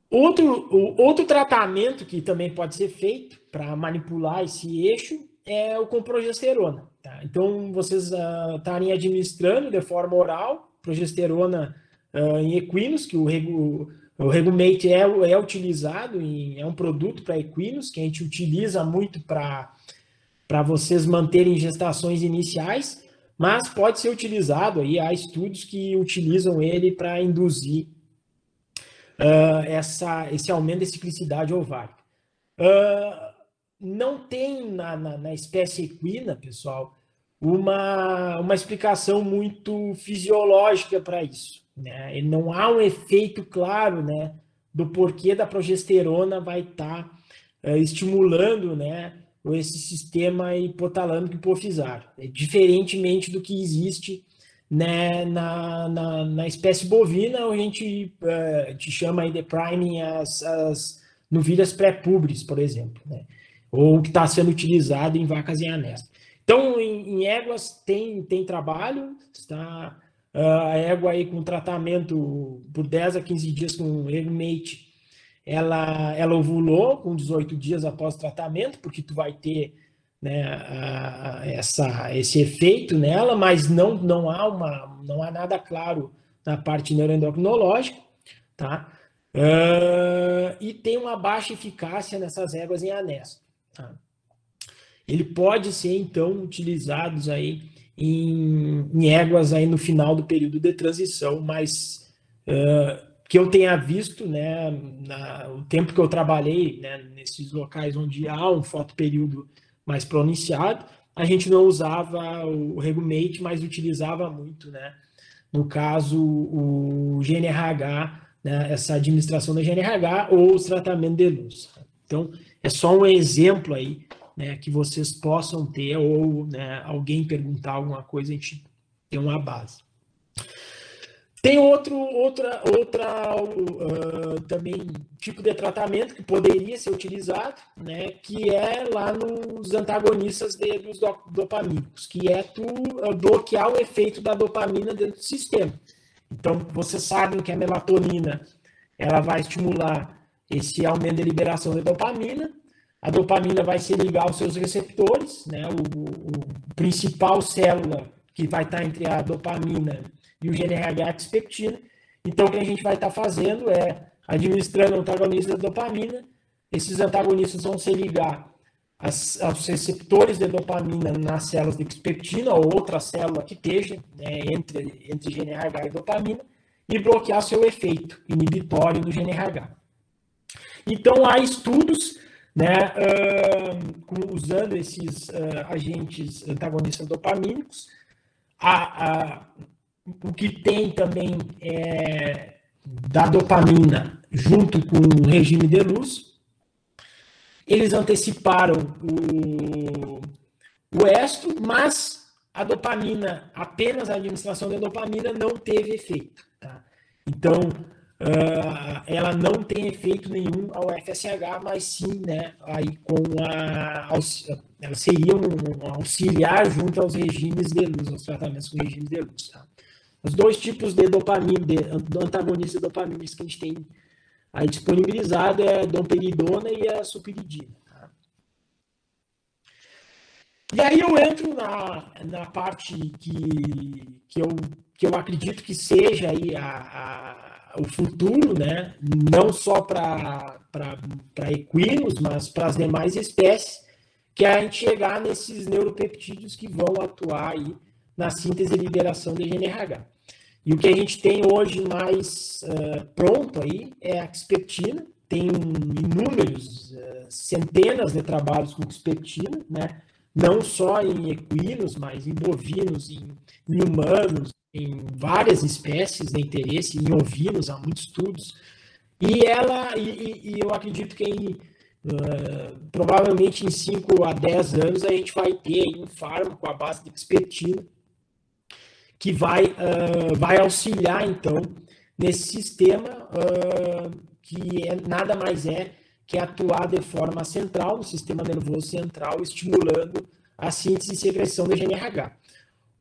Outro tratamento que também pode ser feito para manipular esse eixo é o com progesterona. Tá? Então, vocês estarem administrando de forma oral progesterona em equinos, que o Regumate é utilizado, é um produto para equinos, que a gente utiliza muito para vocês manterem gestações iniciais, mas pode ser utilizado, aí há estudos que utilizam ele para induzir esse aumento de ciclicidade ovárica. não tem na espécie equina, pessoal, uma explicação muito fisiológica para isso, né? E não há um efeito claro, né, do porquê da progesterona vai estar estimulando, né, esse sistema hipotalâmico hipofisário, diferentemente do que existe, né, na espécie bovina, a gente chama aí de priming as novilhas pré-pubres, por exemplo, né? Ou que está sendo utilizado em vacas em anesta. Então, em éguas tem trabalho, está a égua aí com tratamento por 10 a 15 dias com Ermate, ela ovulou com 18 dias após o tratamento, porque tu vai ter, né, esse efeito nela, mas não há nada claro na parte neuroendocrinológica, tá? E tem uma baixa eficácia nessas éguas em anesta. Tá? Ele pode ser, então, utilizados aí em éguas aí no final do período de transição, mas que eu tenha visto, né, o tempo que eu trabalhei, né, nesses locais onde há um fotoperíodo mais pronunciado, a gente não usava o Regumate, mas utilizava muito, né, no caso, o GNRH, né, essa administração da GNRH ou os tratamentos de luz. Então, é só um exemplo aí, né, que vocês possam ter, ou, né, alguém perguntar alguma coisa, a gente tem uma base. Tem outra também tipo de tratamento que poderia ser utilizado, né, que é lá nos antagonistas dos dopamínicos, que é tu bloquear o efeito da dopamina dentro do sistema. Então, vocês sabem que a melatonina ela vai estimular esse aumento de liberação de dopamina. A dopamina vai se ligar aos seus receptores, né, o principal célula que vai estar entre a dopamina e o GNRH expectina. Então, o que a gente vai estar fazendo é administrando antagonistas da dopamina. Esses antagonistas vão se ligar aos receptores de dopamina nas células de expectina ou outra célula que esteja, né, entre GNRH e dopamina e bloquear seu efeito inibitório do GNRH. Então, há estudos, né, usando esses agentes antagonistas dopamínicos. O que tem também da dopamina junto com o regime de luz. Eles anteciparam o estro, mas a dopamina, apenas a administração da dopamina não teve efeito. Tá? Então, ela não tem efeito nenhum ao FSH, mas sim, né, aí ela seria um auxiliar junto aos regimes de luz, aos tratamentos com regimes de luz. Tá? Os dois tipos de dopamina, do antagonista de dopamina que a gente tem aí disponibilizado é a domperidona e a supiridina. Tá? E aí eu entro na parte que eu acredito que seja aí o futuro, né? Não só para equinos, mas para as demais espécies, que é a gente chegar nesses neuropeptídeos que vão atuar aí na síntese e liberação de GNRH. E o que a gente tem hoje mais pronto aí é a expectina. Tem inúmeros, centenas de trabalhos com expectina, né? Não só em equinos, mas em bovinos, em humanos, em várias espécies de interesse, em ovinos, há muitos estudos. E eu acredito que provavelmente em 5 a 10 anos a gente vai ter aí um fármaco à base de expectina que vai auxiliar, então, nesse sistema que nada mais que atuar de forma central, no sistema nervoso central, estimulando a síntese e secreção da GNRH.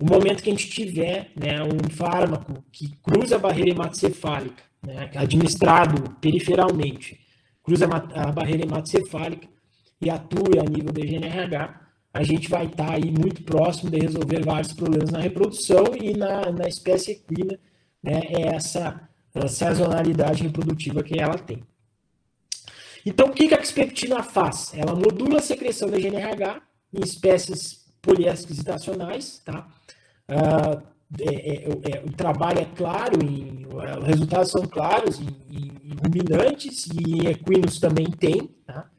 O momento que a gente tiver, né, um fármaco que cruza a barreira hematocefálica, né, administrado periferalmente, cruza a barreira hematocefálica e atua a nível da GNRH, a gente vai estar aí muito próximo de resolver vários problemas na reprodução e na espécie equina, né, essa sazonalidade reprodutiva que ela tem. Então, o que a expectina faz? Ela modula a secreção da GNRH em espécies poliéstricas estacionais, tá? O trabalho é claro, os resultados são claros em ruminantes e em equinos também tem, tá?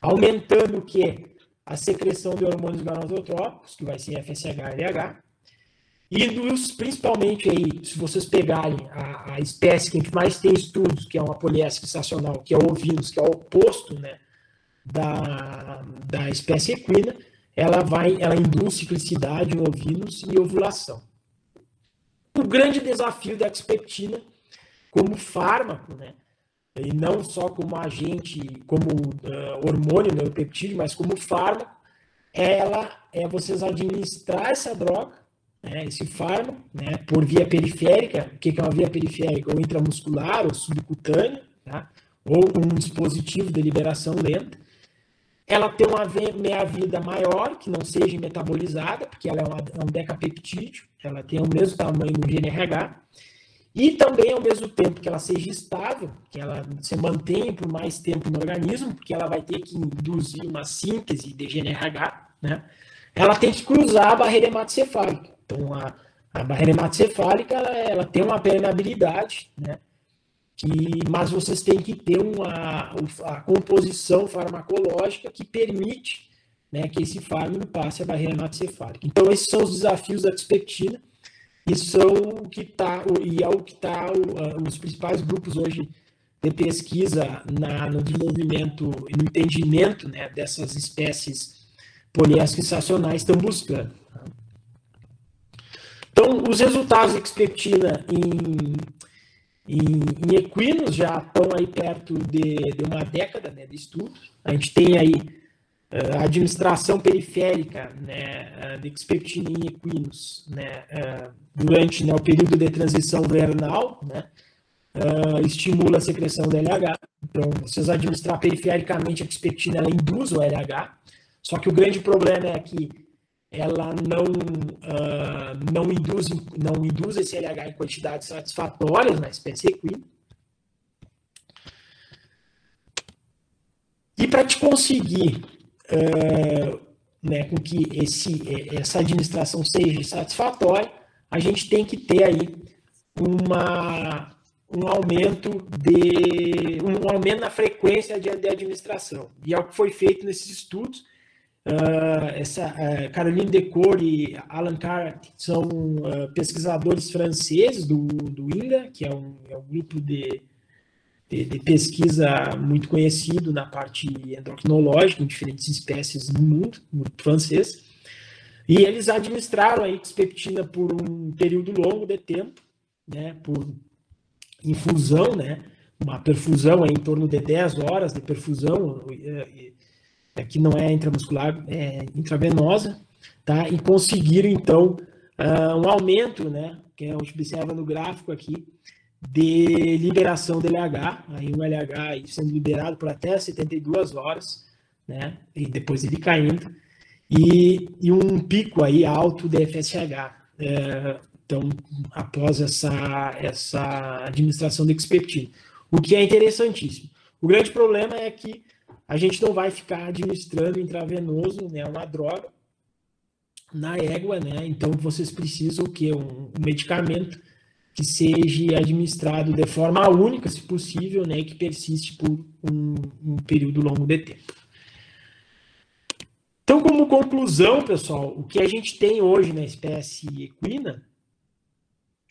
aumentando o quê? A secreção de hormônios gonadotrópicos, que vai ser FSH e LH, e principalmente aí, se vocês pegarem a espécie que a gente mais tem estudos, que é uma poliéster estacional, que é o ovinos, que é o oposto, né, da espécie equina, ela induz ciclicidade em ovinos e ovulação. O grande desafio da expectina como fármaco, né, e não só como agente, como hormônio neuropeptídeo, mas como fármaco, é vocês administrar essa droga, né, esse fármaco, né, por via periférica. O que é uma via periférica? Ou intramuscular, ou subcutânea, tá? Ou um dispositivo de liberação lenta. Ela tem uma meia-vida maior, que não seja metabolizada, porque ela é um decapeptídeo, ela tem o mesmo tamanho no GNRH, e também, ao mesmo tempo que ela seja estável, que ela se mantenha por mais tempo no organismo, porque ela vai ter que induzir uma síntese de GNRH, né? Ela tem que cruzar a barreira hematocefálica. Então, a barreira hematocefálica, ela tem uma permeabilidade, né? Mas vocês têm que ter a composição farmacológica que permite, né, que esse fármaco passe a barreira hematocefálica. Então, esses são os desafios da expectina, e são o que está os principais grupos hoje de pesquisa no desenvolvimento e no entendimento, né, dessas espécies poliésteres estacionais estão buscando. Então, os resultados da expectina em equinos já estão aí perto de uma década, né, de estudo. A gente tem aí a administração periférica, né, de expectina em equinos, né, durante, né, o período de transição vernal, né, estimula a secreção do LH. Então, vocês administrar perifericamente a expectina, ela induz o LH, só que o grande problema é que ela não induz esse LH em quantidades satisfatórias na espécie equina. E para te conseguir né, com que essa administração seja satisfatória, a gente tem que ter aí um aumento na frequência de administração. E é o que foi feito nesses estudos. Caroline Decore e Alan Carr são pesquisadores franceses do INGA, que é um grupo de pesquisa muito conhecido na parte endocrinológica, em diferentes espécies no mundo, no francês. E eles administraram a expectina por um período longo de tempo, né, por infusão, né, uma perfusão em torno de 10 horas de perfusão, que não é intramuscular, é intravenosa, tá? E conseguiram, então, um aumento, né, que a gente observa no gráfico aqui, de liberação do LH, aí um LH sendo liberado por até 72 horas, né, e depois ele caindo, e um pico aí alto de FSH. Então, após essa administração de expectina, o que é interessantíssimo. O grande problema é que a gente não vai ficar administrando intravenoso, né, uma droga na égua, né? Então vocês precisam que um medicamento que seja administrado de forma única, se possível, né, e que persiste por um período longo de tempo. Então, como conclusão, pessoal, o que a gente tem hoje na espécie equina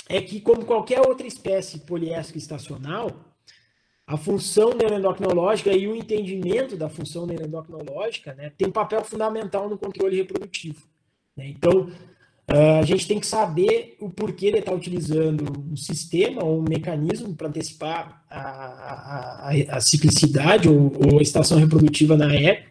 é que, como qualquer outra espécie poliéstrica estacional, a função neuroendocrinológica e o entendimento da função neuroendocrinológica, né, tem um papel fundamental no controle reprodutivo, né? Então, a gente tem que saber o porquê de estar utilizando um sistema ou um mecanismo para antecipar a ciclicidade ou a estação reprodutiva na época.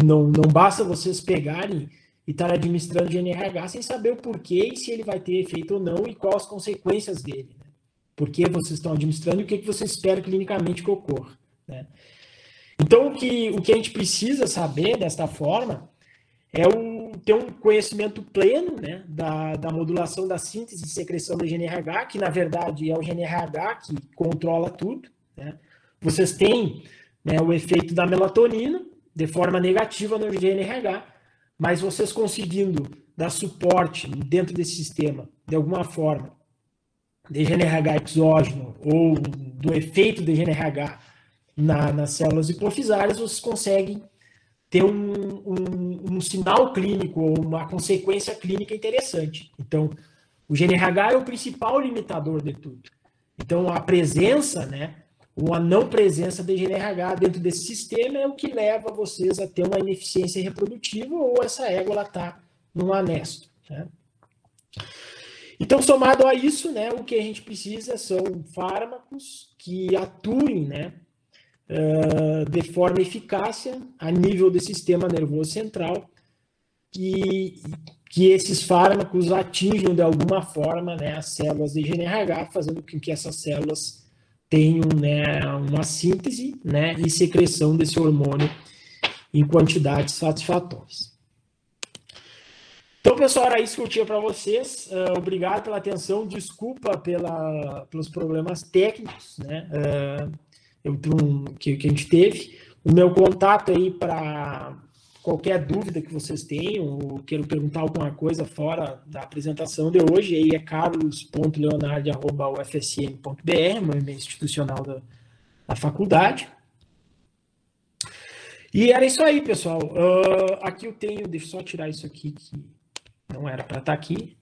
Não basta vocês pegarem e estar administrando GNRH sem saber o porquê e se ele vai ter efeito ou não e quais as consequências dele, né? Por que vocês estão administrando e o que você espera clinicamente que ocorra, né? Então, o que a gente precisa saber desta forma é ter um conhecimento pleno, né, da modulação da síntese e secreção do GNRH, que na verdade é o GNRH que controla tudo, né? Vocês têm, né, o efeito da melatonina de forma negativa no GNRH, mas vocês conseguindo dar suporte dentro desse sistema, de alguma forma, de GNRH exógeno ou do efeito de GNRH nas células hipofisárias, vocês conseguem ter um sinal clínico ou uma consequência clínica interessante. Então, o GNRH é o principal limitador de tudo. Então, a presença, né, ou a não presença de GNRH dentro desse sistema é o que leva vocês a ter uma ineficiência reprodutiva ou essa égua está num anesto. Né? Então, somado a isso, né, o que a gente precisa são fármacos que atuem, né, de forma eficácia a nível do sistema nervoso central, que esses fármacos atinjam de alguma forma, né, as células de GNRH, fazendo com que essas células tenham, né, uma síntese, né, e secreção desse hormônio em quantidades satisfatórias. Então, pessoal, era isso que eu tinha para vocês. Obrigado pela atenção, desculpa pelos problemas técnicos, né, que a gente teve. O meu contato aí para qualquer dúvida que vocês tenham, ou queiram perguntar alguma coisa fora da apresentação de hoje, aí é carlos.leonardi@ufsm.br, meu e-mail institucional da faculdade. E era isso aí, pessoal. Aqui eu tenho, deixa eu só tirar isso aqui, que não era para estar aqui.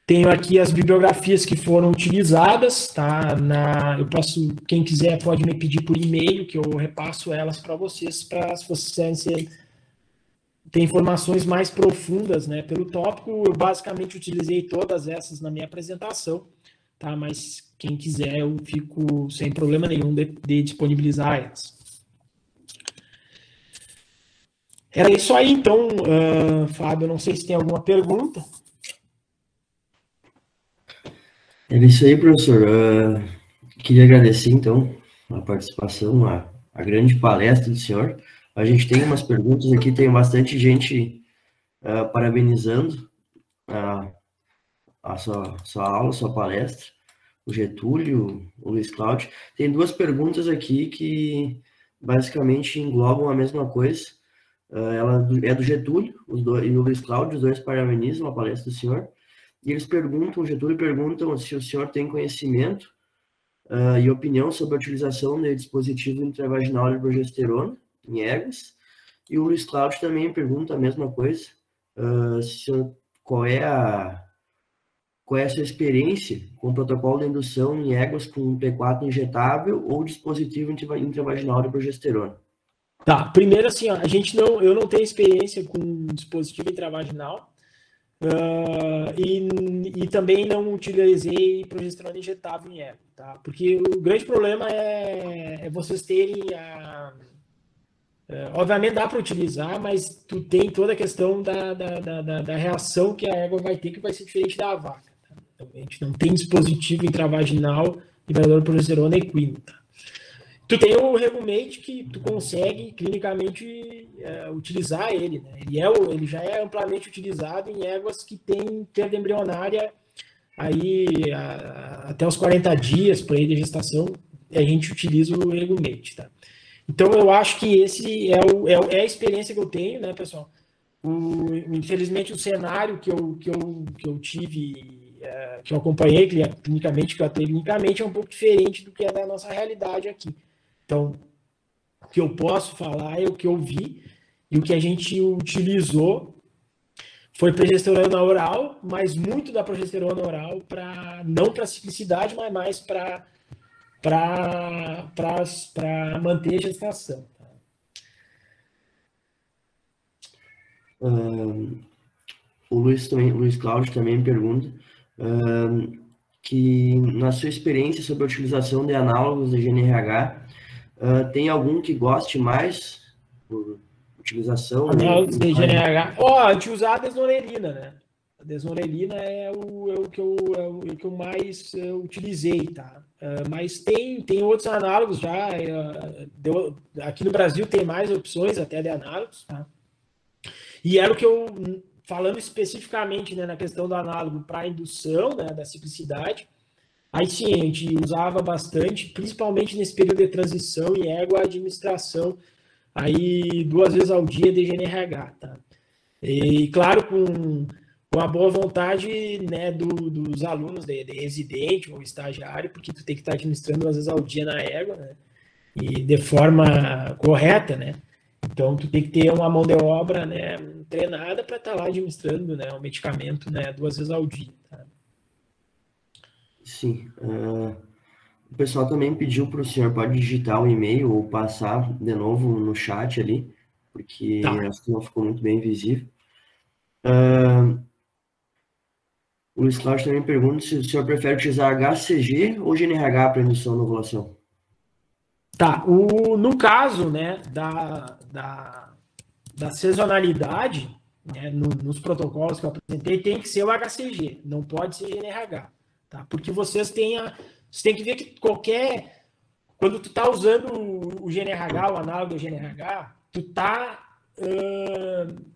Tenho aqui as bibliografias que foram utilizadas, tá? Eu posso, quem quiser pode me pedir por e-mail, que eu repasso elas para vocês, se vocês quiserem ter informações mais profundas, né, pelo tópico. Eu basicamente utilizei todas essas na minha apresentação, tá? Mas quem quiser, eu fico sem problema nenhum de disponibilizar elas. Era isso aí, então, Fábio, não sei se tem alguma pergunta. É isso aí, professor. Queria agradecer, então, a participação, a grande palestra do senhor. A gente tem umas perguntas aqui, tem bastante gente parabenizando a sua aula, sua palestra. O Getúlio, o Luiz Cláudio. Tem duas perguntas aqui que basicamente englobam a mesma coisa. Ela é do Getúlio e o Luiz Cláudio, os dois parabenizam a palestra do senhor. E eles perguntam, o Getúlio pergunta se o senhor tem conhecimento e opinião sobre a utilização de dispositivo intravaginal de progesterona em éguas. E o Luiz Cláudio também pergunta a mesma coisa, qual é a sua experiência com o protocolo de indução em éguas com P4 injetável ou dispositivo intravaginal de progesterona. Tá, primeiro assim, ó, eu não tenho experiência com dispositivo intravaginal. E também não utilizei progesterona injetável em égua, tá? Porque o grande problema é vocês terem obviamente dá para utilizar, mas tu tem toda a questão da reação que a égua vai ter, que vai ser diferente da vaca. Tá? Então, a gente não tem dispositivo intravaginal liberador de progesterona equino, tá? Tu tem o Regumate que tu consegue clinicamente utilizar ele, né? Ele já é amplamente utilizado em éguas que têm perda embrionária aí até os 40 dias por aí de gestação, a gente utiliza o Regumate, tá? Então eu acho que esse é a experiência que eu tenho, né, pessoal? Infelizmente o cenário que eu tive, que eu acompanhei clinicamente, que eu atuei clinicamente, é um pouco diferente do que é da nossa realidade aqui. Então, o que eu posso falar é o que eu vi, e o que a gente utilizou foi progesterona oral, mas muito da progesterona oral não para ciclicidade, mas mais para manter a gestação. O Luiz Cláudio também pergunta que, na sua experiência sobre a utilização de análogos de GNRH, tem algum que goste mais por utilização? Análogos de GNRH. A gente usa a desnorelina, né? A desnorelina é o que eu mais utilizei, tá? Mas tem outros análogos já. Aqui no Brasil tem mais opções até de análogos, tá? E era o que eu, falando especificamente, né, na questão do análogo para indução, né, da ciclicidade, aí sim, a gente usava bastante, principalmente nesse período de transição e égua, a administração aí 2 vezes ao dia de GNRH, tá? E claro, com a boa vontade, né, dos alunos, de residente ou estagiário, porque tu tem que estar administrando 2 vezes ao dia na égua, né, e de forma correta, né. Então, tu tem que ter uma mão de obra, né, treinada para estar lá administrando, né, o medicamento, né, 2 vezes ao dia. Tá? Sim. O pessoal também pediu para o senhor, pode digitar o e-mail ou passar de novo no chat ali, porque Tá. acho que não ficou muito bem visível. O Luiz Cláudio também pergunta se o senhor prefere utilizar HCG ou GNRH para indução na ovulação. Tá, no caso, né, da sazonalidade, né, nos protocolos que eu apresentei, tem que ser o HCG, não pode ser GNRH, tá? Porque você tem que ver que quando tu tá usando o GNRH, o análogo do GNRH, tu tá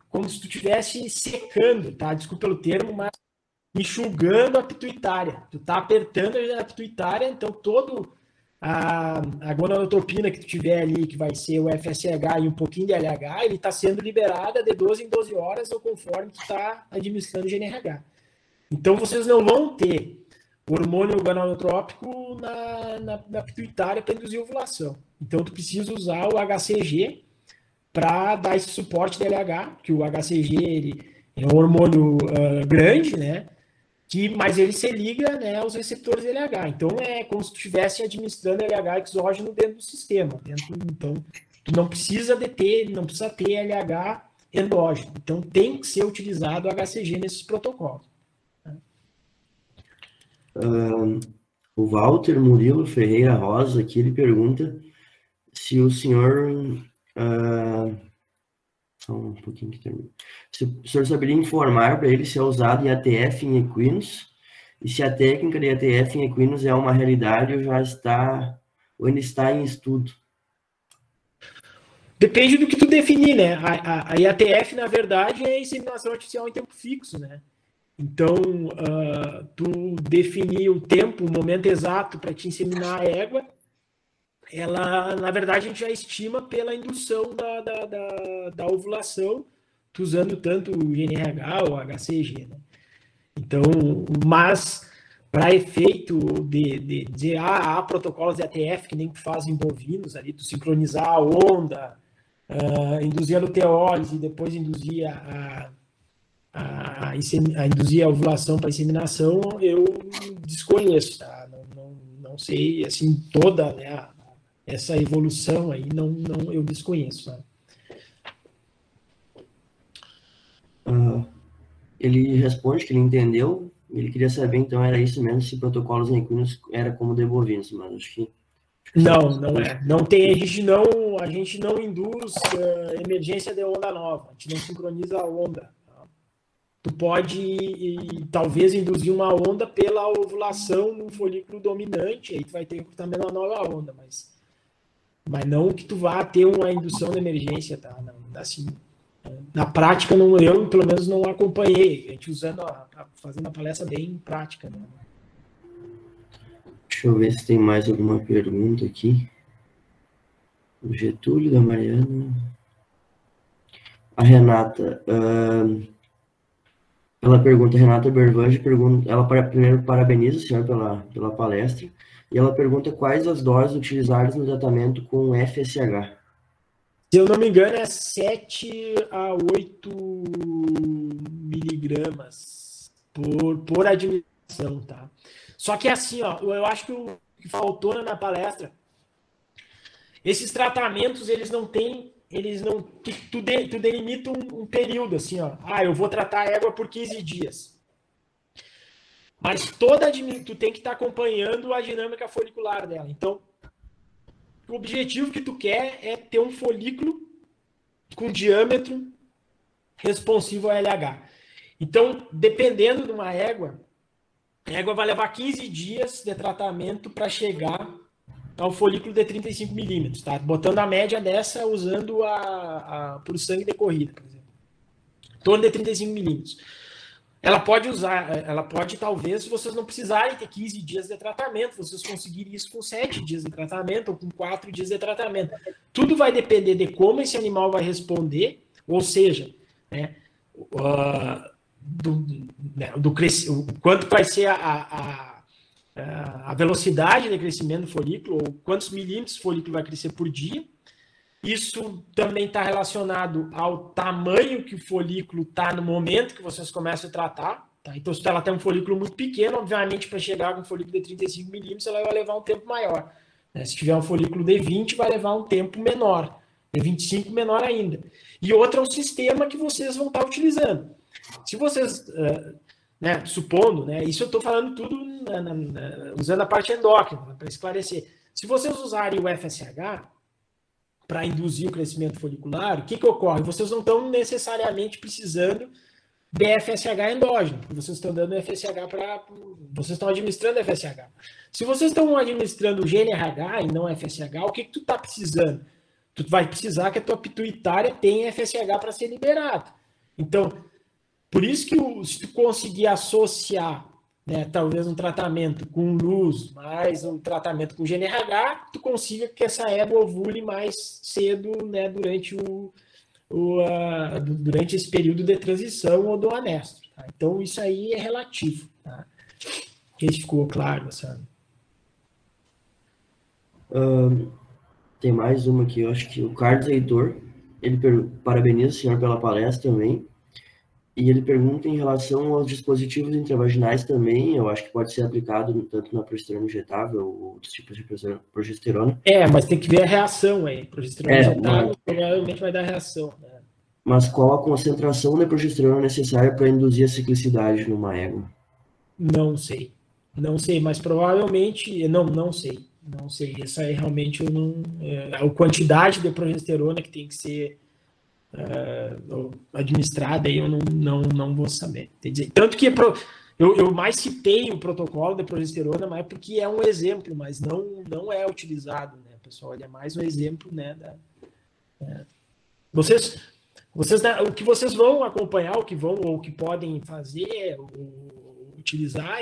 como se tu estivesse secando, tá? Desculpa pelo termo, mas enxugando a pituitária. Tu tá apertando a pituitária, então a gonadotropina que tu tiver ali, que vai ser o FSH e um pouquinho de LH, ele está sendo liberada de 12 em 12 horas, ou conforme tu está administrando o GNRH. Então, vocês não vão ter hormônio gonadotrópico na pituitária para induzir ovulação. Então, tu precisa usar o HCG para dar esse suporte de LH, que o HCG ele é um hormônio grande, né? Mas ele se liga, né, aos receptores LH. Então, é como se tu estivesse administrando LH exógeno dentro do sistema. Então, tu não precisa ter LH endógeno. Então, tem que ser utilizado o HCG nesses protocolos. O Walter Murilo Ferreira Rosa aqui, ele pergunta se o senhor... só um pouquinho que termina. Se o senhor saberia informar para ele se é usado IATF em equinos e se a técnica de IATF em equinos é uma realidade ou ainda está em estudo. Depende do que tu definir, né? A IATF, na verdade, é inseminação artificial em tempo fixo, né? Então, tu definir o tempo, o momento exato para te inseminar a égua, ela, na verdade, a gente já estima pela indução da ovulação, tu usando tanto o GNRH ou HCG, né? Então, mas para efeito de dizer, há protocolos de ATF que nem tu faz em bovinos ali, tu sincronizar a onda, induzir a luteólise e depois induzir induzir a ovulação para inseminação, eu desconheço, tá? Não sei, assim, toda, né, essa evolução aí, eu desconheço, tá? Ele responde que ele entendeu, ele queria saber, então, era isso mesmo, se protocolos em equinos era como de bovinos, mas acho que... Não é. Não tem, a gente não induz emergência de onda nova, a gente não sincroniza a onda. Tá? Tu pode, talvez, induzir uma onda pela ovulação no folículo dominante, aí tu vai ter recrutamento uma nova onda, mas não que tu vá ter uma indução de emergência, tá? Não, assim... Na prática, eu pelo menos não acompanhei, a gente fazendo a palestra bem prática. Né? Deixa eu ver se tem mais alguma pergunta aqui. O Getúlio, da Mariana. A Renata. Ela pergunta, Renata Bervange pergunta, ela primeiro parabeniza o senhor pela palestra, e ela pergunta quais as doses utilizadas no tratamento com FSH. Se eu não me engano, é 7 a 8 miligramas por administração, tá? Só que assim, ó, eu acho que o que faltou na palestra, esses tratamentos, tu delimita um período, assim, ó. Eu vou tratar a égua por 15 dias. Mas tu tem que estar acompanhando a dinâmica folicular dela. Então, o objetivo que tu quer é ter um folículo com diâmetro responsivo ao LH. Então, dependendo de uma égua, a égua vai levar 15 dias de tratamento para chegar ao folículo de 35 milímetros, tá? Botando a média dessa usando por sangue de corrida, por exemplo. Em torno de 35 milímetros. Ela pode, talvez, vocês não precisarem ter 15 dias de tratamento, vocês conseguirem isso com 7 dias de tratamento ou com 4 dias de tratamento. Tudo vai depender de como esse animal vai responder, ou seja, né, quanto vai ser a velocidade de crescimento do folículo, ou quantos milímetros o folículo vai crescer por dia. Isso também está relacionado ao tamanho que o folículo está no momento que vocês começam a tratar. Tá? Então, se ela tem um folículo muito pequeno, obviamente, para chegar com um folículo de 35 milímetros, ela vai levar um tempo maior. Né? Se tiver um folículo de 20, vai levar um tempo menor. De 25, menor ainda. E outra é o sistema que vocês vão estar utilizando. Se vocês, supondo, né, isso eu estou falando tudo usando a parte endócrina, para esclarecer. Se vocês usarem o FSH para induzir o crescimento folicular, o que ocorre? Vocês não estão necessariamente precisando de FSH endógeno, porque vocês estão dando FSH vocês estão administrando FSH. Se vocês estão administrando GNRH e não FSH, o que tu está precisando? Tu vai precisar que a tua pituitária tenha FSH para ser liberado. Então, por isso que se tu conseguir associar, né, talvez um tratamento com luz, mais um tratamento com GNRH, tu consiga que essa égua ovule mais cedo, né, durante durante esse período de transição ou do anestro. Tá? Então, isso aí é relativo. Tá? Isso ficou claro, sabe? Tem mais uma aqui, eu acho que o Carlos Heitor, ele parabeniza o senhor pela palestra também, e ele pergunta em relação aos dispositivos intravaginais também, eu acho que pode ser aplicado tanto na progesterona injetável ou outros tipos de progesterona. Mas tem que ver a reação aí. Progesterona injetável provavelmente vai dar reação. Né? Mas qual a concentração de progesterona necessária para induzir a ciclicidade numa égua? Não sei. Não sei, mas provavelmente... Não sei. Não sei, essa aí realmente eu não... A quantidade de progesterona que tem que ser administrada aí eu não vou saber. Tanto que eu mais citei o protocolo de progesterona, mas porque é um exemplo, mas não é utilizado, né, pessoal? Ele é mais um exemplo, né? Vocês, o que vocês vão acompanhar, o que vão ou o que podem fazer, utilizar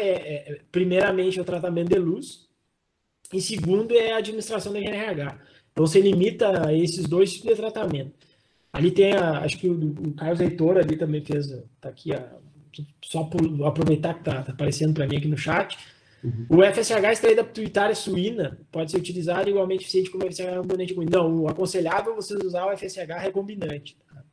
primeiramente o tratamento de luz. E segundo é a administração da GNRH. Então, você limita a esses dois tipos de tratamento. Ali tem, acho que o Carlos Heitor ali também fez, tá aqui, só por aproveitar que tá aparecendo para mim aqui no chat. Uhum. O FSH extraído da pituitária suína pode ser utilizado igualmente eficiente como o FSH recombinante. Não, o aconselhável é vocês usar o FSH recombinante. Tá?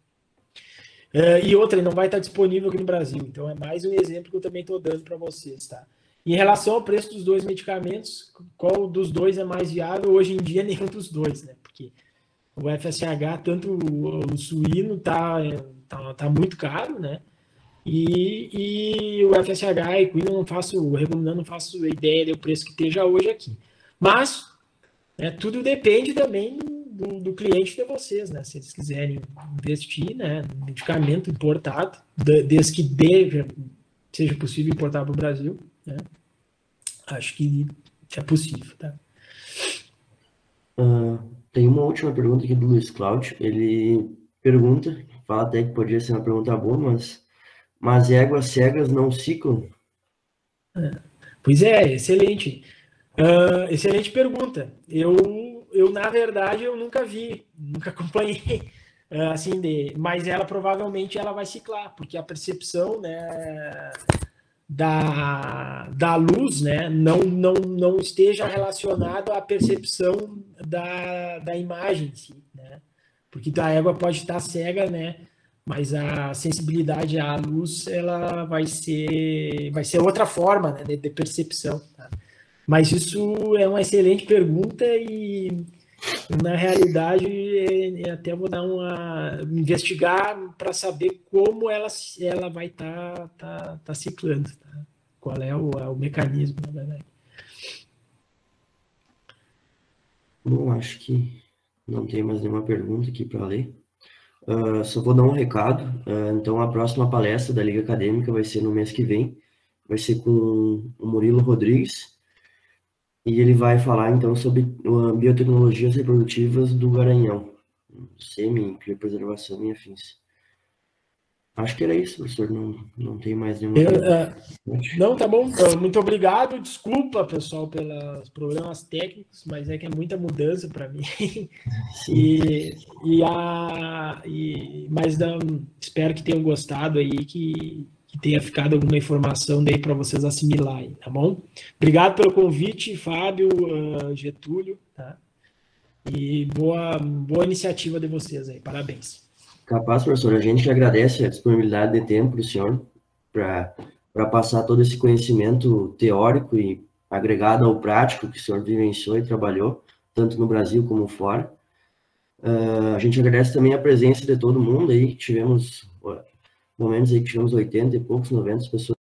E outra, ele não vai estar disponível aqui no Brasil. Então, é mais um exemplo que eu também estou dando para vocês, tá? Em relação ao preço dos dois medicamentos, qual dos dois é mais viável? Hoje em dia, nenhum dos dois, né? Porque o FSH, tanto o suíno, tá muito caro, né? E o FSH equino, não faço ideia do preço que esteja hoje aqui. Mas, tudo depende também do cliente de vocês, né? Se eles quiserem investir, né, no medicamento importado, desde que seja possível importar para o Brasil, né? Acho que é possível, tá? Tem uma última pergunta aqui do Luiz Cláudio. Ele pergunta, fala até que podia ser uma pergunta boa, mas éguas cegas não ciclam? Pois é, excelente. Excelente pergunta. Eu, na verdade, eu nunca vi, nunca acompanhei, assim, mas ela provavelmente ela vai ciclar, porque a percepção, né, da luz, né, não esteja relacionado à percepção da imagem em si, né? Porque a égua pode estar cega, né, mas a sensibilidade à luz ela vai ser outra forma, né, de percepção, tá? Mas isso é uma excelente pergunta e na realidade até vou dar investigar para saber como ela vai tá ciclando, tá? Qual é o mecanismo, na verdade. Bom, acho que não tem mais nenhuma pergunta aqui para ler. Só vou dar um recado. Então, a próxima palestra da Liga Acadêmica vai ser no mês que vem. Vai ser com o Murilo Rodrigues. E ele vai falar, então, sobre biotecnologias reprodutivas do garanhão. Sêmen, criopreservação e afins. Acho que era isso, professor. Não tem mais nenhuma pergunta. Não, tá bom. Muito obrigado. Desculpa, pessoal, pelos problemas técnicos, mas é que é muita mudança para mim. Mas espero que tenham gostado aí, que tenha ficado alguma informação daí para vocês assimilarem, tá bom? Obrigado pelo convite, Fábio, Getúlio, tá? E boa iniciativa de vocês aí, parabéns. Capaz, professor, a gente agradece a disponibilidade de tempo do senhor para passar todo esse conhecimento teórico e agregado ao prático que o senhor vivenciou e trabalhou, tanto no Brasil como fora. A gente agradece também a presença de todo mundo aí, tivemos momentos aí que tivemos 80 e poucos, 90 pessoas